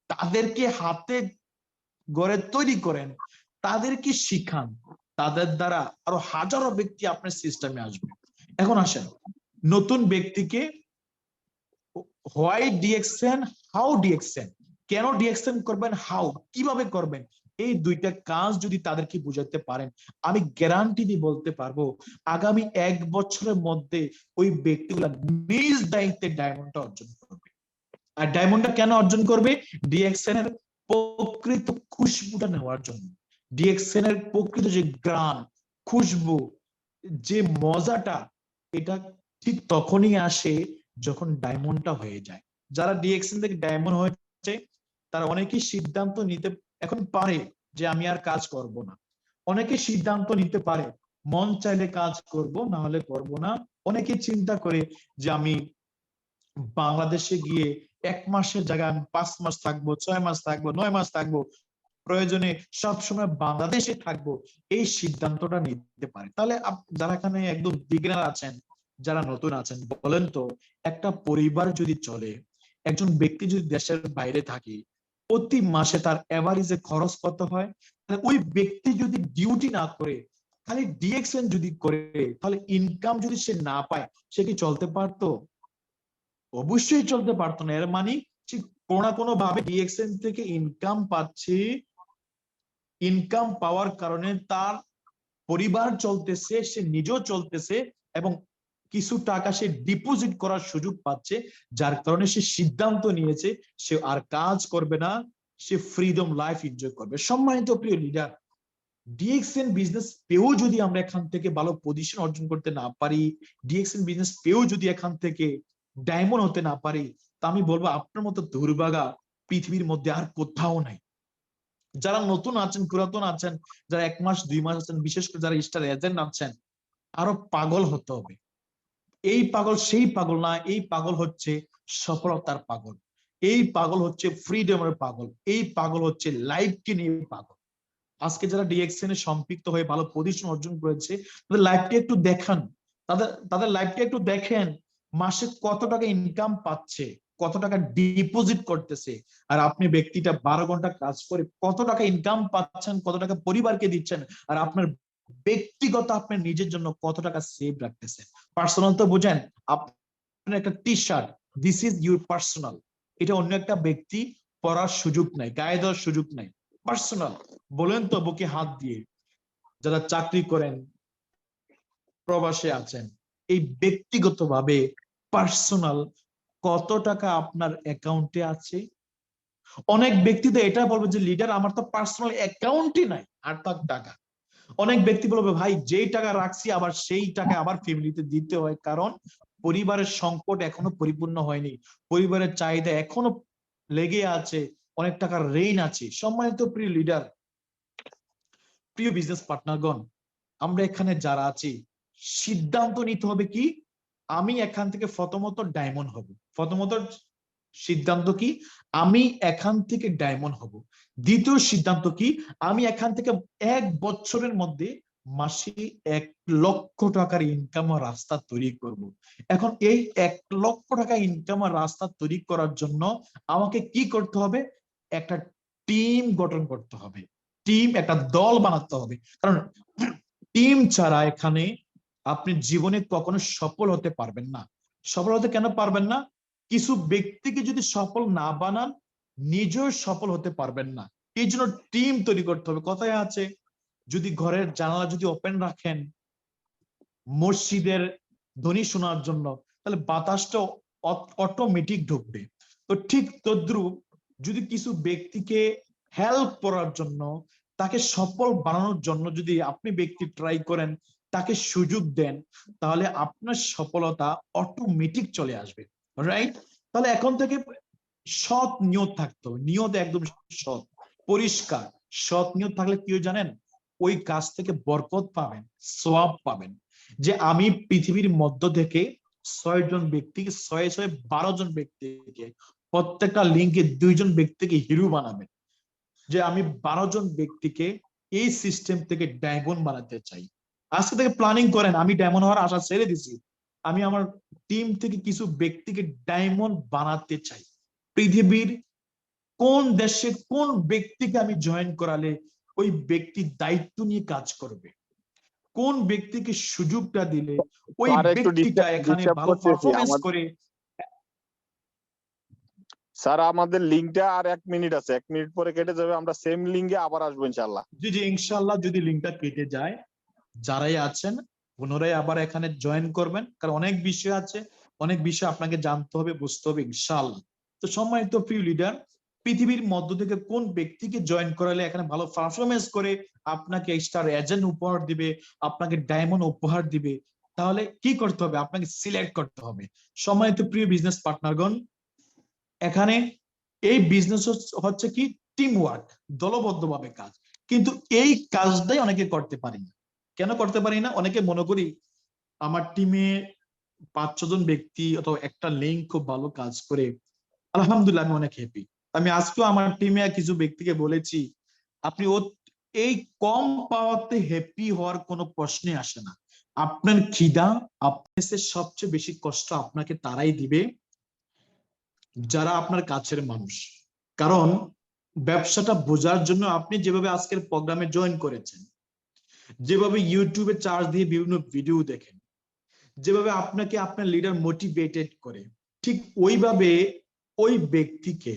তাদেরকে হাতে গড়ে তৈরি করেন, তাদেরকে শিখান, তাদের দ্বারা আরো হাজারো ব্যক্তি আপনার সিস্টেমে আসবে। এখন আসেন, নতুন ব্যক্তিকে হোয়াই ডিএক্সএন, হাউ ডিএক্সএন, কেন ডিএক্সএন করবেন, হাউ কিভাবে করবেন, এই দুইটা কাজ যদি তাদেরকে বুঝাতে পারেন, আমি গ্যারান্টি দিয়ে বলতে পারবো আগামী 1 বছরের মধ্যে ওই ব্যক্তিগুলা নিজ দায়িত্বে ডায়মন্ডটা অর্জন করবে। আর ডায়মন্ডটা কেন অর্জন করবে, ডিএক্সএন এর প্রকৃত খুশবুটা নেওয়ার জন্য। ডিএক্সএন এর প্রকৃত যে গ্রাম, খুশবু, যে মজাটা, এটা ঠিক তখনই আসে যখন ডায়মন্ডটা হয়ে যায়। যারা ডিএক্সএন থেকে ডায়মন্ড হয়েছে তারা অনেকেই সিদ্ধান্ত নিতে এখন পারে যে আমি আর কাজ করব না। অনেকে সিদ্ধান্ত নিতে পারে মন চাইলে কাজ করব, না হলে করব না। অনেকে চিন্তা করে যে আমি বাংলাদেশে গিয়ে 1 মাসের জায়গায় আমি 5 মাস থাকবো, 6 মাস থাকবো, 9 মাস থাকবো, প্রয়োজনে সবসময় বাংলাদেশে থাকবো, এই সিদ্ধান্তটা নিতে পারে। তাহলে যারা এখানে একদম বিগিনার আছেন, যারা নতুন আছেন, বলেন তো একটা পরিবার যদি চলে, একজন ব্যক্তি যদি দেশের বাইরে থাকে, প্রতি মাসে তার এভারেজে খরচ কত হয়, ওই ব্যক্তি যদি ডিউটি না করে খালি ডিএক্সএন যদি করে, তাহলে ইনকাম যদি সে না পায়, সে কি চলতে পারতো? অবশ্যই চলতে পারতো না। এর মানে কোনো না কোনো ভাবে ডিএক্সএন থেকে ইনকাম পাচ্ছে, ইনকাম পাওয়ার কারণে তার পরিবার চলতেছে, সে নিজেও চলতেছে, এবং কিছু টাকা সে ডিপোজিট করার সুযোগ পাচ্ছে, যার কারণে সে সিদ্ধান্ত নিয়েছে সে আর কাজ করবে না, সে ফ্রিডম লাইফ এনজয় করবে। সম্মানিত প্রিয় লিডার, ডিএক্সএন বিজনেস পেয়েও যদি আমরা এখান থেকে ভালো পজিশন অর্জন করতে না পারি, ডিএক্সএন বিজনেস পেয়েও যদি এখান থেকে ডায়মন্ড হতে না পারি, তা আমি বলবো আপনার মতো দুর্ভাগা পৃথিবীর মধ্যে আর কোথাও নাই। যারা নতুন আছেন, পুরাতন আছেন, যারা 1 মাস 2 মাস আছেন, বিশেষ করে যারা স্টার এজেন্ট আছেন, আরো পাগল হতে হবে। এই পাগল সেই পাগল না, এই পাগল হচ্ছে সফলতার পাগল, এই পাগল হচ্ছে ফ্রিডমের পাগল, এই পাগল হচ্ছে লাইফকে নিয়ে পাগল। আজকে যারা ডিএক্সএন এ সম্পৃক্ত হয়ে ভালো পজিশন অর্জন করেছে, তাদের লাইফটা একটু দেখান, তাদের লাইফটা একটু দেখেন, মাসে কত টাকা ইনকাম পাচ্ছে, কত টাকা ডিপোজিট করতেছে, আর আপনি ব্যক্তিটা 12 ঘন্টা কাজ করে কত টাকা ইনকাম পাচ্ছেন, কত টাকা পরিবারকে দিচ্ছেন, আর আপনার ব্যক্তিগত আপনার নিজের জন্য কত টাকা সেভ রাখতেছেন। পার্সোনাল তো বুঝেন, আপনার একটা T shirt, this is your personal. এটা অন্য একটা ব্যক্তি পড়ার সুযোগ নাই, গায়ে দেওয়ার সুযোগ নাই। পার্সোনাল বলেন তো বুকে হাত দিয়ে, যারা চাকরি করেন, প্রবাসে আছেন, এই ব্যক্তিগতভাবে পার্সোনাল কত টাকা আপনার অ্যাকাউন্টে আছে? অনেক ব্যক্তি তো এটা বলবে যে লিডার আমার তো পার্সোনাল অ্যাকাউন্টই নাই, 8 লাখ টাকা। অনেক ব্যক্তি বলবে ভাই যেই টাকা রাখছি আবার সেই টাকা আবার ফ্যামিলিতে দিতে হয়, কারণ পরিবারের সংকট এখনো পরিপূর্ণ হয়নি, পরিবারের চাহিদা এখনো লেগে আছে, অনেক টাকার ঋণ আছে। সম্মানিত প্রিয় লিডার, প্রিয় বিজনেস পার্টনারগণ, আমরা এখানে যারা আছি সিদ্ধান্ত নিতে হবে কি, আমি এখান থেকে প্রথমত ডায়মন্ড হব। প্রথমত সিদ্ধান্ত কি, আমি এখান থেকে ডায়মন্ড হব। দ্বিতীয় সিদ্ধান্ত কি, আমি এখান থেকে 1 বছরের মধ্যে মাসে 1 লক্ষ টাকার ইনকামের রাস্তা তৈরি করব। এখন এই 1 লক্ষ টাকা ইনকামের রাস্তা তৈরি করার জন্য আমাকে কি করতে হবে? একটা টিম গঠন করতে হবে, টিম, একটা দল বানাতে হবে। কারণ টিম ছাড়া এখানে আপনি জীবনে কখনো সফল হতে পারবেন না। সফল হতে কেন পারবেন না? কিছু ব্যক্তিকে যদি সফল না বানান, নিজেও সফল হতে পারবেন না। এই জন্য টিম তৈরি করতে হবে। কথায় আছে, যদি ঘরের জানালা যদি ওপেন রাখেন মসজিদের ধ্বনি শোনার জন্য, তাহলে বাতাসটা অটোমেটিক ঢুকবে। তো ঠিক তদ্রুপ যদি কিছু ব্যক্তিকে হেল্প করার জন্য, তাকে সফল বানানোর জন্য যদি আপনি ব্যক্তি ট্রাই করেন, তাকে সুযোগ দেন, তাহলে আপনার সফলতা অটোমেটিক চলে আসবে। রাইট? তাহলে এখন থেকে সৎ নিয়ত থাকতে হবে, নিয়ত একদম সৎ, পরিষ্কার। সৎ নিয়ত থাকলে কি হয় জানেন? ওই কাজ থেকে বরকত পাবেন, সওয়াব পাবেন। যে আমি পৃথিবীর মধ্য থেকে 6 জন ব্যক্তিকে, 6 12 জন ব্যক্তিকে, প্রত্যেকটা লিঙ্কে 2 জন ব্যক্তিকে হিরো বানাবেন। যে আমি 12 জন ব্যক্তিকে এই সিস্টেম থেকে ডায়মন্ড বানাতে চাই। আজকে থেকে প্ল্যানিং করেন, আমি ডায়মন্ড হওয়ার আশা ছেড়ে দিছি, আমি আমার টিম থেকে কিছু ব্যক্তিকে ডায়মন্ড বানাতে চাই। পৃথিবীর কোন দেশে কোন ব্যক্তিকে আমি জয়েন করালে ওই ব্যক্তি দায়িত্ব নিয়ে কাজ করবে, কোন ব্যক্তিকে সুযোগটা দিলে ওই স্যার একটু ব্যক্তিটা এখানে ডিস্টার্ব ভালো করতেছি পারফরমেন্স আমার করে। স্যার, আমাদের লিঙ্কটা আর 1 মিনিট আছে, 1 মিনিট পরে কেটে যাবে, আমরা সেম লিঙ্কে আবার আসবো ইনশাআল্লাহ। জি জি, ইনশাআল্লাহ যদি লিঙ্কটা কেটে যায়, যারাই আছেন পুনরায় আবার এখানে জয়েন করবেন, কারণ অনেক বিষয় আছে, অনেক বিষয় আপনাকে জানতে হবে, বুঝতে হবে ইনশাআল্লাহ। তো সম্মানিত প্রিয় লিডার, পৃথিবীর মধ্য থেকে কোন ব্যক্তিকে জয়েন করালে এখানে ভালো পারফরমেন্স করে আপনাকে স্টার এজেন্ট উপহার দিবে, আপনাকে ডায়মন্ড উপহার দিবে, তাহলে কি করতে হবে? আপনাকে সিলেক্ট করতে হবে। সম্মানিত প্রিয় বিজনেস পার্টনারগণ, এখানে এই বিজনেস হচ্ছে কি টিম ওয়ার্ক, দলবদ্ধভাবে কাজ। কিন্তু এই কাজটাই অনেকে করতে পারি না। কেন করতে পারি না? অনেকে মনে করি আমার টিমে 5-6 জন ব্যক্তি অথবা একটা লিঙ্ক খুব ভালো কাজ করে, আলহামদুলিল্লাহ আমি অনেক হ্যাপি। আমি আজকেও আমার টিমে কিছু ব্যক্তিকে বলেছি, আপনি এই কম পাওয়াতে হ্যাপি হওয়ার কোনো প্রশ্নে আসে না। আপনার খিদা, আপনার সবচেয়ে বেশি কষ্ট আপনাকে তারাই দিবে যারা আপনার কাছের মানুষ। কারণ ব্যবসাটা বোঝার জন্য আপনি যেভাবে আজকের প্রোগ্রামে জয়েন করেছেন, যেভাবে ইউটিউবে চার্জ দিয়ে বিভিন্ন ভিডিও দেখেন, যেভাবে আপনাকে আপনার লিডার মোটিভেটেড করে, ঠিক ওইভাবে ওই ব্যক্তিকে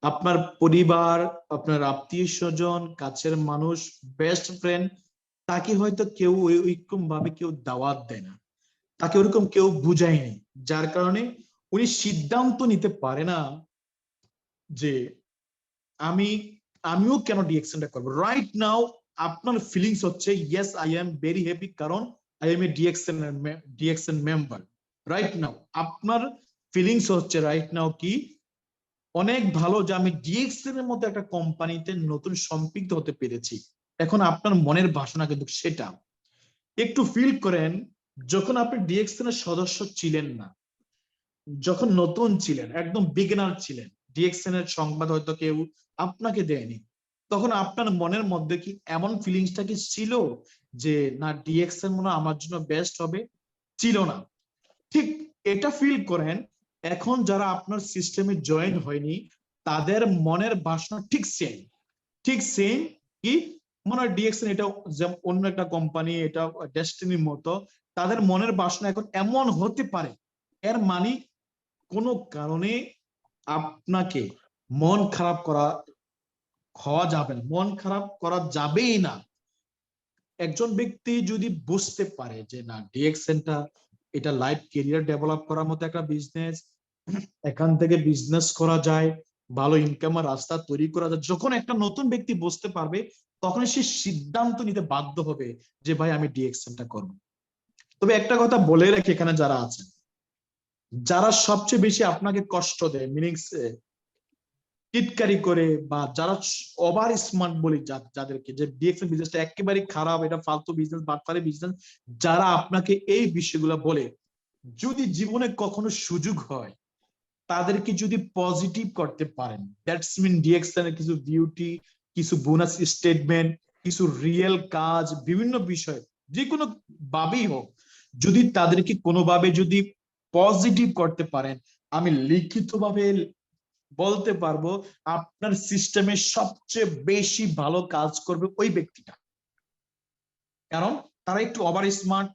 আপনার পরিবার, আপনার আত্মীয় স্বজন, কাছের মানুষ, বেস্ট ফ্রেন্ড, তাকে হয়তো কেউ ওইরকম ভাবে কেউ দাওয়াত দেয় না, তাকে ওরকম কেউ বুঝায়নি, যার কারণে উনি সিদ্ধান্ত নিতে পারে না যে আমিও কেন ডিএকশনটা করবো। রাইট নাও আপনার ফিলিংস হচ্ছে yes I am very happy, কারণ I am a DXN member. Right now আপনার ফিলিংস হচ্ছে রাইট নাও কি অনেক ভালো যে আমি ডিএকশন এর মতো একটা কোম্পানিতে নতুন সম্পৃক্ত হতে পেরেছি। এখন আপনার মনের বাসনা কিন্তু সেটা। একটু ফিল করেন, যখন আপনি ডিএকশন এর সদস্য ছিলেন না, যখন নতুন ছিলেন, একদম বিগিনার ছিলেন, ডিএকশন এর সংবাদ হয়তো কেউ আপনাকে দেয়নি, তখন আপনার মনের মধ্যে কি এমন ফিলিংসটা কি ছিল যে না ডিএকশন মনে হয় আমার জন্য বেস্ট হবে? ছিল না। ঠিক এটা ফিল করেন, এখন যারা আপনার সিস্টেমে জয়েন হয়নি, তাদের মনের বাসনা ঠিক সেম, ঠিক সেম। কি মনে হয় ডিএকশন এটা অন্য একটা কোম্পানি, এটা ডেস্টিনির মতো, তাদের মনের বাসনা এখন এমন হতে পারে। এর মানে কোনো কারণে আপনাকে মন খারাপ হওয়া যাবে না, মন খারাপ করা যাবেই না। একজন ব্যক্তি যদি বুঝতে পারে যে না, ডিএক্সএনটা এটা লাইফ ক্যারিয়ার ডেভেলপ করার মতো একটা বিজনেস, এখান থেকে বিজনেস করা যায়, ভালো ইনকামের রাস্তা তৈরি করা যায়, যখন একটা নতুন ব্যক্তি বুঝতে পারবে তখন সে সিদ্ধান্ত নিতে বাধ্য হবে যে ভাই আমি ডিএক্সএনটা করব। তবে একটা কথা বলে রাখি, এখানে যারা আছেন, যারা সবচেয়ে বেশি আপনাকে কষ্ট দেয়, মিনিং টিটকারি করে, বা যারা ওভার স্মার্ট বলি যাদেরকে, যে ডিএক্সএন বিজনেসটা একেবারে খারাপ, এটা ফালতু বিজনেস, বাটপারি বিজনেস, যারা আপনাকে এই বিষয়গুলো বলে, যদি জীবনে কখনো সুযোগ হয় তাদেরকে যদি পজিটিভ করতে পারেন, দ্যাটস মিন ডিএক্সএন এর কিছু বিউটি, কিছু বোনাস স্টেটমেন্ট, কিছু রিয়েল কাজ, বিভিন্ন বিষয় যে কোনো ভাবেই হোক, যদি তাদেরকে কোনোভাবে যদি পজিটিভ করতে পারেন, আমি লিখিতভাবে বলতে পারবো আপনার সিস্টেমে সবচেয়ে বেশি ভালো কাজ করবে ওই ব্যক্তিটা। কারণ তারা একটু ওভার স্মার্ট,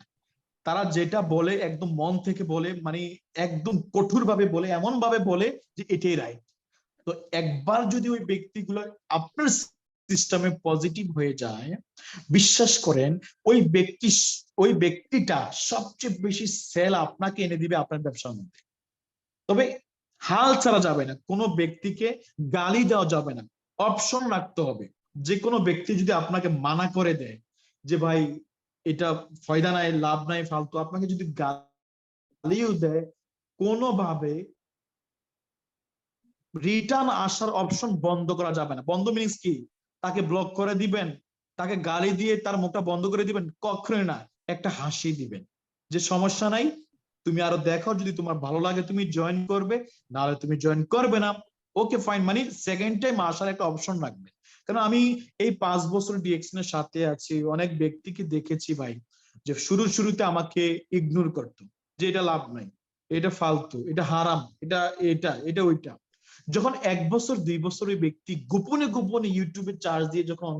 তারা যেটা বলে একদম মন থেকে বলে, মানে একদম কঠোর ভাবে বলে, এমন ভাবে বলে যে এটাই রাইট। তো একবার যদি ওই ব্যক্তিগুলো আপনার সিস্টেমে পজিটিভ হয়ে যায়, বিশ্বাস করেন ওই ব্যক্তিটা সবচেয়ে বেশি সেল আপনাকে এনে দিবে আপনার ব্যবসার মধ্যে। তবে হাল ছাড়া যাবে না, কোনো ব্যক্তিকে গালি দেওয়া যাবে না, অপশন রাখতে হবে। যে কোনো ব্যক্তি যদি আপনাকে মানা করে দেয় যে ভাই এটা ফায়দা নাই, লাভ নাই, ফালতু, আপনাকে যদি গালিও দেয়, কোনোভাবে রিটার্ন আসার অপশন বন্ধ করা যাবে না। বন্ধ মিনিংস কি? তাকে ব্লক করে দিবেন, তাকে গালি দিয়ে তার মুখটা বন্ধ করে দিবেন? কখনোই না। একটা হাসি দিবেন যে সমস্যা নাই, তুমি আরো দেখো, যদি তোমার ভালো লাগে তুমি জয়েন করবে, নাহলে তুমি জয়েন করবে না, ওকে ফাইন। মানে সেকেন্ড টাইম আসার একটা অপশন রাখবে। কারণ আমি এই 5 বছর ডিএক্সএন এর সাথে আছি, অনেক ব্যক্তিকে দেখেছি ভাই, যে শুরুতে আমাকে ইগনোর করতো, যে এটা লাভ নাই, এটা ফালতু, এটা হারাম, এটা ওইটা। যখন 1 বছর 2 বছর ওই ব্যক্তি গোপনে গোপনে ইউটিউবে চার্জ দিয়ে যখন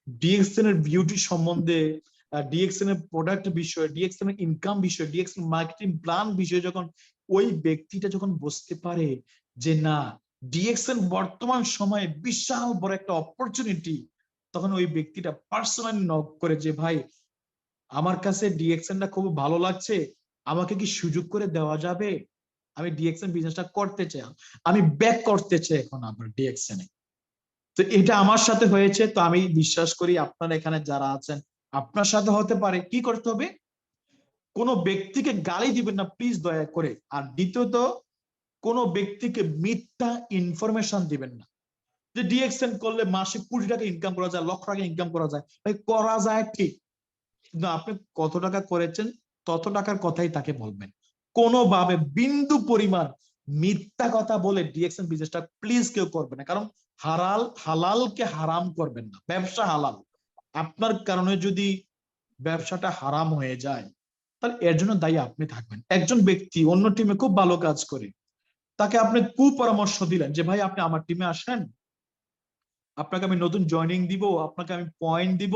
ডিএক্সএন এর বিউটি সম্বন্ধে, ডিএক্সএন এর প্রোডাক্ট বিষয়ে, ডিএক্সএন এর ইনকাম বিষয়ে, ডিএক্সএন মার্কেটিং প্ল্যান বিষয়ে যখন ওই ব্যক্তিটা যখন বুঝতে পারে যে না, ডিএক্সএন বর্তমান সময়ে বিশাল বড় একটা অপরচুনিটি, তখন ওই ব্যক্তিটা পার্সোনালি নক করে যে ভাই আমার কাছে ডিএক্সএনটা খুব ভালো লাগছে, আমাকে কি সুযোগ করে দেওয়া যাবে? আমি ডিএক্সএন বিজনেসটা করতে চাই, আমি ব্যাক করতে চাই এখন আবার ডিএক্সএন এ। তো এটা আমার সাথে হয়েছে, তো আমি বিশ্বাস করি আপনারা এখানে যারা আছেন আপনার সাথে হতে পারে। কি করতে হবে? কোনো ব্যক্তিকে গালি দিবেন না প্লিজ, দয়া করে। আর দ্বিতীয়ত, কোনো ব্যক্তিকে মিথ্যা ইনফরমেশন দিবেন না যে ডিএক্সএন করলে মাসে 20 টাকা ইনকাম করা যায়, লক্ষ টাকা ইনকাম করা যায়। ভাই করা যায় ঠিক, কিন্তু আপনি কত টাকা করেছেন তত টাকার কথাই তাকে বলবেন। কোনোভাবে বিন্দু পরিমাণ মিথ্যা কথা বলে ডিএক্সএন বিজনেসটা প্লিজ কেউ করবে না। কারণ হালালকে হারাম করবেন না। ব্যবসা হালাল, আপনার কারণে যদি ব্যবসাটা হারাম হয়ে যায় তাহলে এর জন্য দায়ী আপনি থাকবেন। একজন ব্যক্তি অন্য টিমে খুব ভালো কাজ করে, তাকে আপনি কুপরামর্শ দিলেন যে ভাই আপনি আমার টিমে আসেন, আপনাকে আমি নতুন জয়েনিং দিব, আপনাকে আমি পয়েন্ট দিব,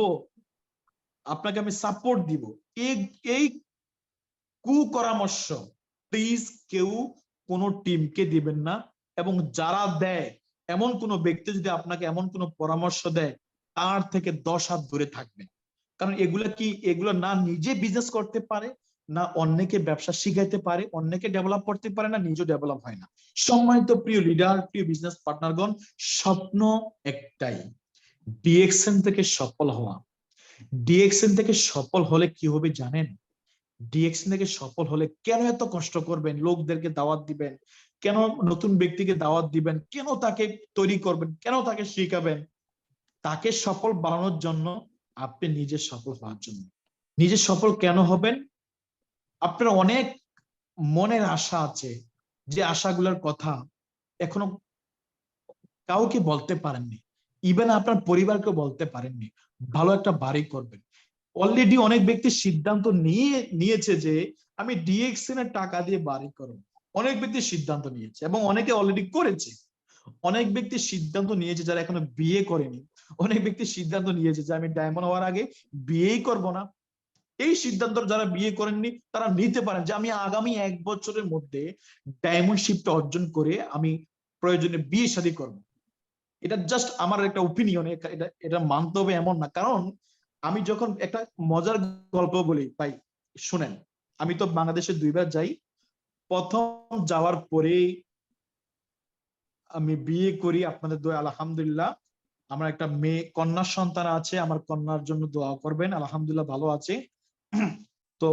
আপনাকে আমি সাপোর্ট দিব, এই কুপরামর্শ প্লিজ কেউ কোনো টিমকে দিবেন না। এবং যারা দেয়, এমন কোনো ব্যক্তি যদি আপনাকে এমন কোনো পরামর্শ দেয়, তার থেকে 10 হাত দূরে থাকবেন। কারণ এগুলো না নিজে বিজনেস করতে পারে, না অন্যকে ব্যবসা শিখাইতে পারে, অন্যকে ডেভেলপ করতে পারে, না নিজে ডেভেলপ হয় না। সম্মানিত প্রিয় লিডার, প্রিয় বিজনেস পার্টনারগণ, স্বপ্ন একটাই, ডিএক্সএন থেকে সফল হওয়া। ডিএক্সএন থেকে সফল হলে কি হবে জানেন? ডিএক্সএন থেকে সফল হলে কেন এত কষ্ট করবেন, লোকদেরকে দাওয়াত দিবেন, কেন নতুন ব্যক্তিকে দাওয়াত দিবেন, কেন তাকে তৈরি করবেন, কেন তাকে শিখাবেন? তাকে সফল বানানোর জন্য, আপনি নিজে সফল হওয়ার জন্য। নিজে সফল কেন হবেন? আপনার অনেক মনের আশা আছে, যে আশাগুলোর কথা এখনো কাউকে বলতে পারেননি, ইভেন আপনার পরিবারকে বলতে পারেননি। ভালো একটা বাড়ি করবেন, অলরেডি অনেক ব্যক্তি সিদ্ধান্ত নিয়েছে যে আমি ডিএক্সএন এর টাকা দিয়ে বাড়ি করব। অনেক ব্যক্তি সিদ্ধান্ত নিয়েছে এবং অনেকে অলরেডি করেছে। অনেক ব্যক্তি সিদ্ধান্ত নিয়েছে যারা এখনো বিয়ে করেনি। অনেক ব্যক্তি সিদ্ধান্ত নিয়েছে যে আমি ডায়মন্ড হওয়ার আগে বিয়েই করব না। এই সিদ্ধান্ত যারা বিয়ে করেননি তারা নিতে পারেন যে আমি আগামী 1 বছরের মধ্যে ডায়মন্ড শিপটা অর্জন করে আমি প্রয়োজনে বিয়ে শাদী করবো। এটা জাস্ট আমার একটা ওপিনিয়ন, এটা মানতে হবে এমন না। কারণ আমি যখন একটা মজার গল্প বলি ভাই শুনেন, আমি তো বাংলাদেশে 2 বার যাই। প্রথম যাওয়ার পরে আমি বিয়ে করি আপনাদের দোয়া, আলহামদুলিল্লাহ। আমার একটা মেয়ে কন্যা সন্তান আছে, আমার কন্যার জন্য দোয়া করবেন, আলহামদুলিল্লাহ ভালো আছে। তো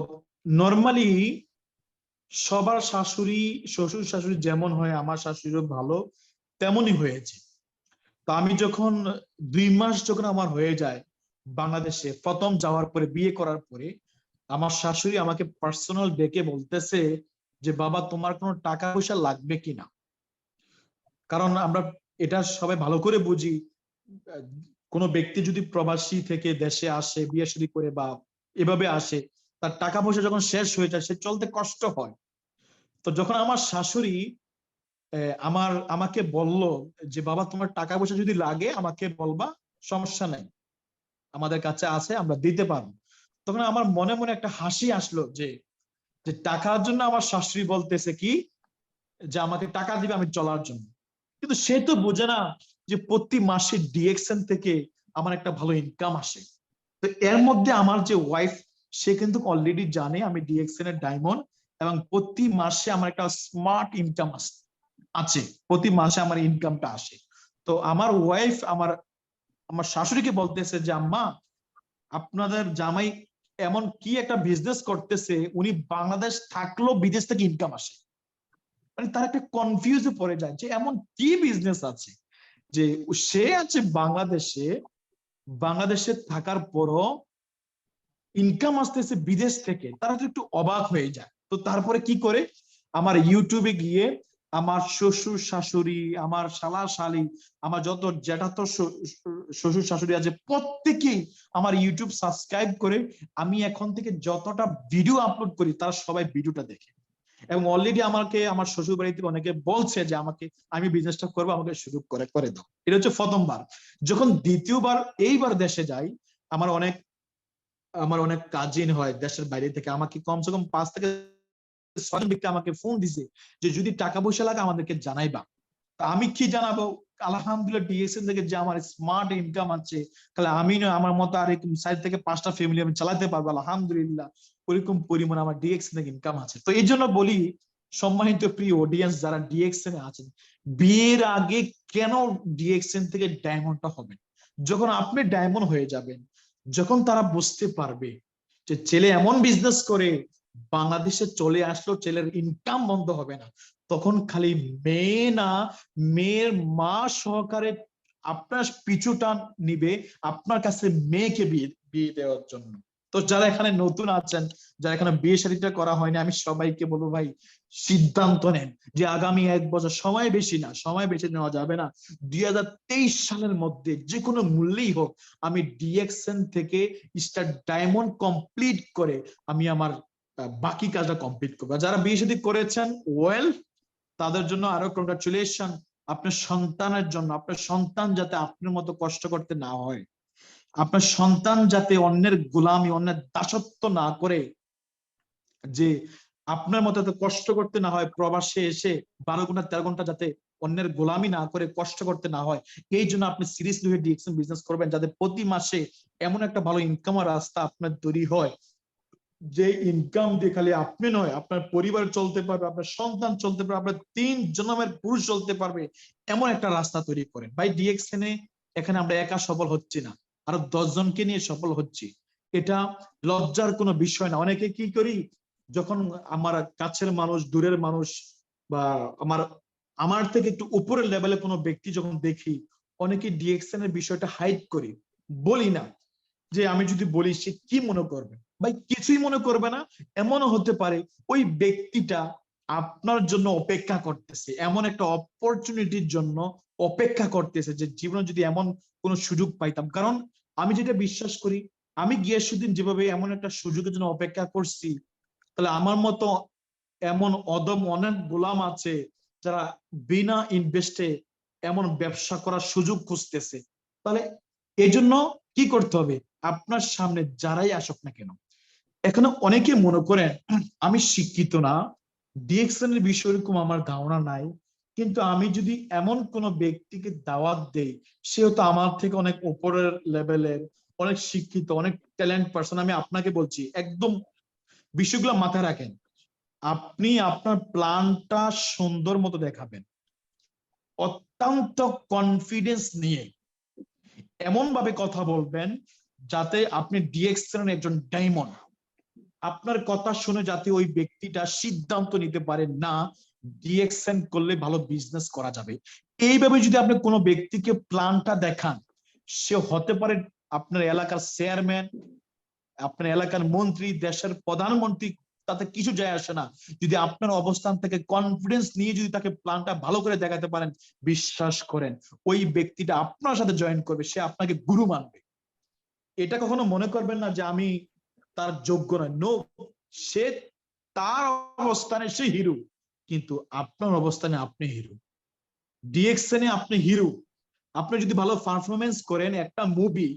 নর্মালি সবার শাশুড়ি শ্বশুর শাশুড়ি যেমন হয়, আমার শাশুড়িও ভালো তেমনই হয়েছে। তো আমি যখন 2 মাস যখন আমার হয়ে যায় বাংলাদেশে, প্রথম যাওয়ার পরে বিয়ে করার পরে, আমার শাশুড়ি আমাকে পার্সোনাল ডেকে বলতেছে যে বাবা তোমার কোনো টাকা পয়সা লাগবে কিনা। কারণ আমরা এটা সবাই ভালো করে বুঝি, কোনো ব্যক্তি যদি প্রবাসী থেকে দেশে আসে বিয়ে শাদী করে বা এভাবে আসে, তার টাকা পয়সা যখন শেষ হয়ে যায় সে চলতে কষ্ট হয়। তো যখন আমার শাশুড়ি আমাকে বলল যে বাবা তোমার টাকা পয়সা যদি লাগে আমাকে বলবা, সমস্যা নাই, আমাদের কাছে আছে, আমরা দিতে পারবো। তখন আমার মনে মনে একটা হাসি আসলো যে যে টাকার জন্য আমার শাশুড়ি বলতেছে কি যে আমাকে টাকা দিবে আমি চলার জন্য। কিন্তু সে তো বোঝে না যে প্রতি মাসে ডিএক্সএন থেকে আমার একটা ভালো ইনকাম আসে। তো এর মধ্যে আমার যে ওয়াইফ, সে কিন্তু অলরেডি জানে আমি ডিএক্সএন এর ডায়মন্ড, এবং প্রতি মাসে আমার একটা স্মার্ট ইনকাম আছে, প্রতি মাসে আমার ইনকামটা আসে। তো আমার ওয়াইফ আমার আমার শাশুড়িকে বলতেছে যে আম্মা আপনাদের জামাই এমন কি একটা বিজনেস করতেছে, উনি বাংলাদেশ থাকলেও বিদেশ থেকে ইনকাম আসে। মানে তার একটা কনফিউজে পড়ে যায় যে এমন কি বিজনেস আছে যে সে আছে বাংলাদেশে, বাংলাদেশে থাকার পরও ইনকাম আসতেছে বিদেশ থেকে। তারা তো একটু অবাক হয়ে যায়। তো তারপরে কি করে, আমার ইউটিউবে গিয়ে আমার শ্বশুর শাশুড়ি, আমার শালা শালি, আমার যত জ্যাঠাতো শ্বশুর শাশুড়ি আছে প্রত্যেকেই আমার ইউটিউব সাবস্ক্রাইব করে, আমি এখন থেকে যতটা ভিডিও আপলোড করি তারা সবাই ভিডিওটা দেখে। এবং অলরেডি আমাকে আমার শ্বশুর বাড়ি থেকে অনেকে বলছে যে আমাকে, আমি বিজনেসটা করবো, আমাকে সুযোগ করে করে দাও। এটা হচ্ছে প্রথমবার। যখন দ্বিতীয়বার এইবার দেশে যাই, আমার অনেক কাজিন হয় দেশের বাইরে থেকে, আমাকে কমসে কম 5 থেকে 6 ব্যক্তি আমাকে ফোন দিছে যে যদি টাকা পয়সা লাগে আমাদেরকে জানাইবা। তা আমি কি জানাবো, আলহামদুলিল্লাহ ডিএক্সএন থেকে যে আমার স্মার্ট ইনকাম আছে, তাহলে আমি না আমার মতো আর 4 থেকে 5টা ফ্যামিলি আমি চালাতে পারবো আলহামদুলিল্লাহ। ওইরকম পরিমাণ আমার ডিএক্সএন থেকে ইনকাম আছে। তো এই জন্য বলি সম্মানিত প্রিয় অডিয়েন্স যারা ডিএক্সএন এ আছেন, বিয়ের আগে কেন ডিএক্সএন থেকে ডায়মন্ডটা হবেন। যখন আপনি ডায়মন্ড হয়ে যাবেন, যখন তারা বুঝতে পারবে যে ছেলে এমন বিজনেস করে বাংলাদেশে চলে আসলো, ছেলের ইনকাম বন্ধ হবে না, তখন খালি মেয়ে না, মেয়ের মা সহকারে আপনার পিছুটা নিবে আপনার কাছে মেয়েকে বিয়ে দেওয়ার জন্য। তো যারা এখানে নতুন আছেন, যারা এখানে বিয়ে শাদীটা করা হয়নি, আমি সবাইকে বলবো ভাই সিদ্ধান্ত নেন যে আগামী 1 বছর, সময় বেশি না, সময় বেশি নেওয়া যাবে না, 2023 সালের মধ্যে যে কোনো মূল্যেই হোক আমি ডিএক্সএন থেকে স্টার ডায়মন্ড কমপ্লিট করে আমি আমার বাকি কাজটা কমপ্লিট করবো। যারা বিয়ে শাদী করেছেন ওয়েল, তাদের জন্য আরো কংগ্রাচুলেশন। আপনার সন্তানের জন্য, আপনার সন্তান যাতে আপনার মতো কষ্ট করতে না হয়, আপনার সন্তান যাতে অন্যের গোলামি, অন্যের দাসত্ব না করে, যে আপনার মতো এত কষ্ট করতে না হয়, প্রবাসে এসে 12 ঘন্টা 13 ঘন্টা যাতে অন্যের গোলামি না করে কষ্ট করতে না হয়, এই জন্য আপনি সিরিয়াসলি হয়ে ডিএক্সএন বিজনেস করবেন, যাতে প্রতি মাসে এমন একটা ভালো ইনকামের রাস্তা আপনার তৈরি হয়, যে ইনকাম দিয়ে খালি আপনি নয় আপনার পরিবার চলতে পারবে, আপনার সন্তান চলতে পারবে, আপনার 3 জন্মের পুরুষ চলতে পারবে, এমন একটা রাস্তা তৈরি করেন ভাই। ডিএক্সএন এ এখানে আমরা একা সফল হচ্ছি না, আরো 10 জনকে নিয়ে সফল হচ্ছি। এটা লজ্জার কোনো বিষয় না। অনেকে কি করি, যখন আমার কাছের মানুষ, দূরের মানুষ, বা আমার থেকে একটু উপরের লেভেলে কোনো ব্যক্তি যখন দেখি, অনেকে ডিএক্সএন এর বিষয়টা হাইড করি, বলি না, যে আমি যদি বলি সে কি মনে করবে। ভাই কিছুই মনে করবে না। এমনও হতে পারে ওই ব্যক্তিটা আপনার জন্য অপেক্ষা করতেছে, এমন একটা অপরচুনিটির জন্য অপেক্ষা করতেছে, যে জীবনে যদি এমন কোন সুযোগ পাইতাম। কারণ আমি যেটা বিশ্বাস করি, আমি গিয়াসউদ্দিন যেভাবে এমন একটা সুযোগের জন্য অপেক্ষা করছি, তাহলে আমার মতো এমন অদম অনেক গোলাম আছে যারা বিনা ইনভেস্টে এমন ব্যবসা করার সুযোগ খুঁজতেছে। তাহলে এই জন্য কি করতে হবে, আপনার সামনে যারাই আসুক না কেন, এখানে অনেকে মনে করেন আমি শিক্ষিত না, ডিএক্সএন এর বিষয়ে এরকম আমার ধারণা নাই, কিন্তু আমি যদি এমন কোন ব্যক্তিকে দাওয়াত দেই, সেও তো আমার থেকে অনেক উপরের লেভেলের, অনেক শিক্ষিত, অনেক ট্যালেন্ট পারসন, আমি আপনাকে বলছি একদম বিষয়গুলো মাথায় রাখেন। আপনি আপনার প্ল্যানটা সুন্দর মতো দেখাবেন, অত্যন্ত কনফিডেন্স নিয়ে এমন ভাবে কথা বলবেন যাতে আপনি ডিএক্সএন একজন ডায়মন্ড, আপনার কথা শুনে যাতে ওই ব্যক্তিটা সিদ্ধান্ত নিতে পারে না ডিএক্সএন করলে ভালো বিজনেস করা যাবে। এইভাবে যদি আপনি কোনো ব্যক্তিকে প্ল্যানটা দেখান, সে হতে পারে আপনার এলাকার চেয়ারম্যান, আপনার এলাকার মন্ত্রী, দেশের প্রধানমন্ত্রী, তাতে কিছু যায় আসে না। যদি আপনার অবস্থান থেকে কনফিডেন্স নিয়ে যদি তাকে প্ল্যানটা ভালো করে দেখাতে পারেন, বিশ্বাস করেন ওই ব্যক্তিটা আপনার সাথে জয়েন করবে, সে আপনাকে গুরু মানবে। এটা কখনো মনে করবেন না যে আমি তার যোগ্য নয়, নো, সে তার অবস্থানে সে হিরো, কিন্তু আপনার অবস্থানে আপনি হিরো, ডিএক্সএন এ আপনি হিরো। আপনি যদি ভালো পারফরমেন্স করেন, একটা মুভি,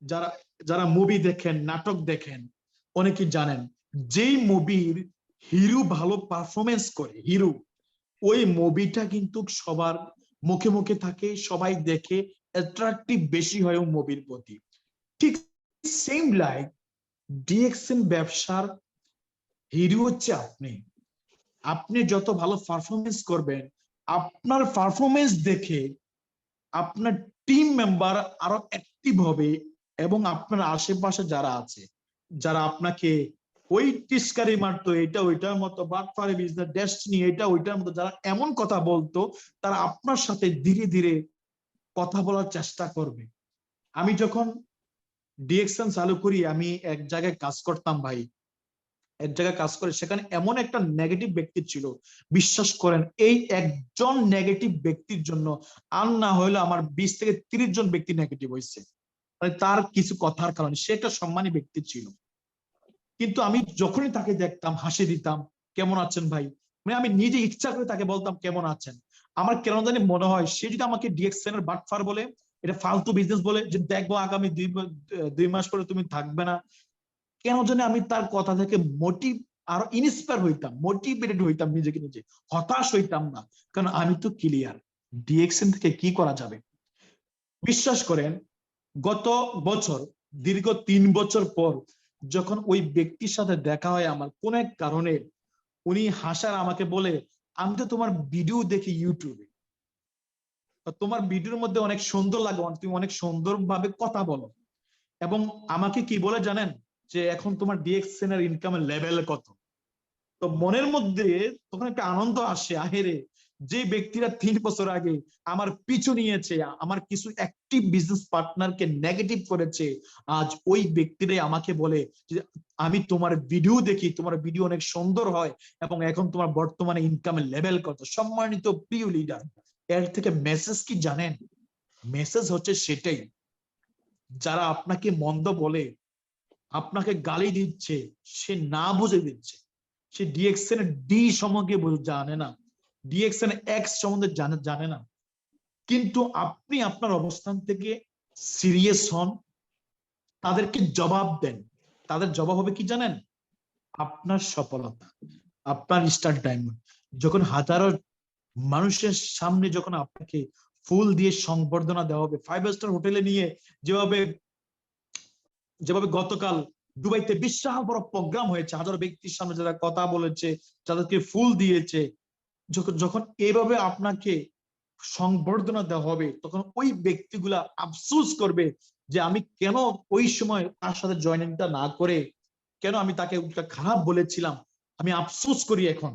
যারা যারা মুভি দেখেন, নাটক দেখেন, অনেকেই জানেন যেই মুভির হিরো ভালো পারফরমেন্স করে, হিরো, ওই মুভিটা কিন্তু সবার মুখে মুখে থাকে, সবাই দেখে, অ্যাট্রাকটিভ বেশি হয় ওই মুভির প্রতি। ঠিক সেম লাইক ডিএক্সএন ব্যবসার হিরো হচ্ছে আপনি। আপনি যত ভালো পারফরমেন্স করবেন, আপনার পারফরমেন্স দেখে আপনার টিম মেম্বার আরো অ্যাক্টিভ হবে, এবং আপনার আশেপাশে যারা আছে, যারা আপনাকে ওই টিস্কারি মারতো, এটা ওইটার মতো বাটপারি বিজনেস ডেস্টিনি এটা ওইটার মতো যারা এমন কথা বলতো, তারা আপনার সাথে ধীরে ধীরে কথা বলার চেষ্টা করবে। আমি যখন ডিএক্সএন চালু করি, আমি এক জায়গায় কাজ করতাম ভাই, এক জায়গায় কাজ করে, সেখানে এমন একটা নেগেটিভ ব্যক্তি ছিল, বিশ্বাস করেন এই একজন নেগেটিভ ব্যক্তির জন্য আর না হইলে আমার 20 থেকে 30 জন ব্যক্তি নেগেটিভ হয়েছে, মানে তার কিছু কথার কারণে। সে একটা সম্মানী ব্যক্তি ছিল, কিন্তু আমি যখনই তাকে দেখতাম হাসি দিতাম, কেমন আছেন ভাই, মানে আমি নিজে ইচ্ছা করে তাকে বলতাম কেমন আছেন। আমার কেন জানি মনে হয় সে যদি আমাকে ডিএক্সএন এর বাটফার বলে, এটা ফালতু বিজনেস বলে, যে দেখবো আগামী 2 মাস পরে তুমি থাকবে না, কেন জানি আমি তার কথা থেকে আরো ইন্সপায়ার হইতাম, মোটিভেটেড হইতাম, নিজেকে নিজে হতাশ হইতাম না, কারণ আমি তো ক্লিয়ার ডিএক্সএন থেকে কি করা যাবে। বিশ্বাস করেন গত বছর, দীর্ঘ 3 বছর পর যখন ওই ব্যক্তির সাথে দেখা হয় আমার কোন এক কারণে, উনি হাসার আমাকে বলে, আমি তো তোমার ভিডিও দেখি ইউটিউবে, তোমার ভিডিওর মধ্যে অনেক সুন্দর লাগে, তুমি অনেক সুন্দর ভাবে কথা বলো, এবং আমাকে কি বলে জানেন, যে এখন তোমার ডিএক্সএন এর ইনকামের লেভেল কত। তো মনের মধ্যে তখন একটা আনন্দ আসে, আহেরে যে ব্যক্তিরা 3 বছর আগে আমার পিছু নিয়েছে, আমার কিছু অ্যাক্টিভ বিজনেস পার্টনারকে নেগেটিভ করেছে, আজ ওই ব্যক্তিরাই আমাকে বলে যে আমি তোমার ভিডিও দেখি, তোমার ভিডিও অনেক সুন্দর হয়, এবং এখন তোমার বর্তমানে ইনকামের লেভেল কত। সম্মানিত প্রিয় লিডার, এর থেকে মেসেজ কি জানেন? মেসেজ হচ্ছে সেটাই, যারা আপনাকে মন্দ বলে, আপনাকে গালি দিচ্ছে, সে না বুঝে দিচ্ছে, সে ডিএক্সএন ডি সম্পর্কে জানে না, ডিএক্সএন এক্স সম্বন্ধে জানে না। কিন্তু আপনি আপনার অবস্থান থেকে সিরিয়াস হন, তাদেরকে জবাব দেন, তাদের জবাব হবে কি জানেন? আপনার সফলতা, আপনার স্টার ডায়মন্ড। যখন হাজারো মানুষের সামনে যখন আপনাকে ফুল দিয়ে সংবর্ধনা দেওয়া হবে, 5 স্টার হোটেলে নিয়ে যেভাবে গতকাল দুবাইতে বিশাল বড় প্রোগ্রাম হয়েছে, হাজারো ব্যক্তির সামনে যারা কথা বলেছে, যাদেরকে ফুল দিয়েছে, যখন এইভাবে আপনাকে সংবর্ধনা দেওয়া হবে, তখন ওই ব্যক্তিগুলা আফসোস করবে যে আমি কেন ওই সময় তার সাথে জয়েনিংটা না করে, কেন আমি তাকে খারাপ বলেছিলাম, আমি আফসোস করি এখন।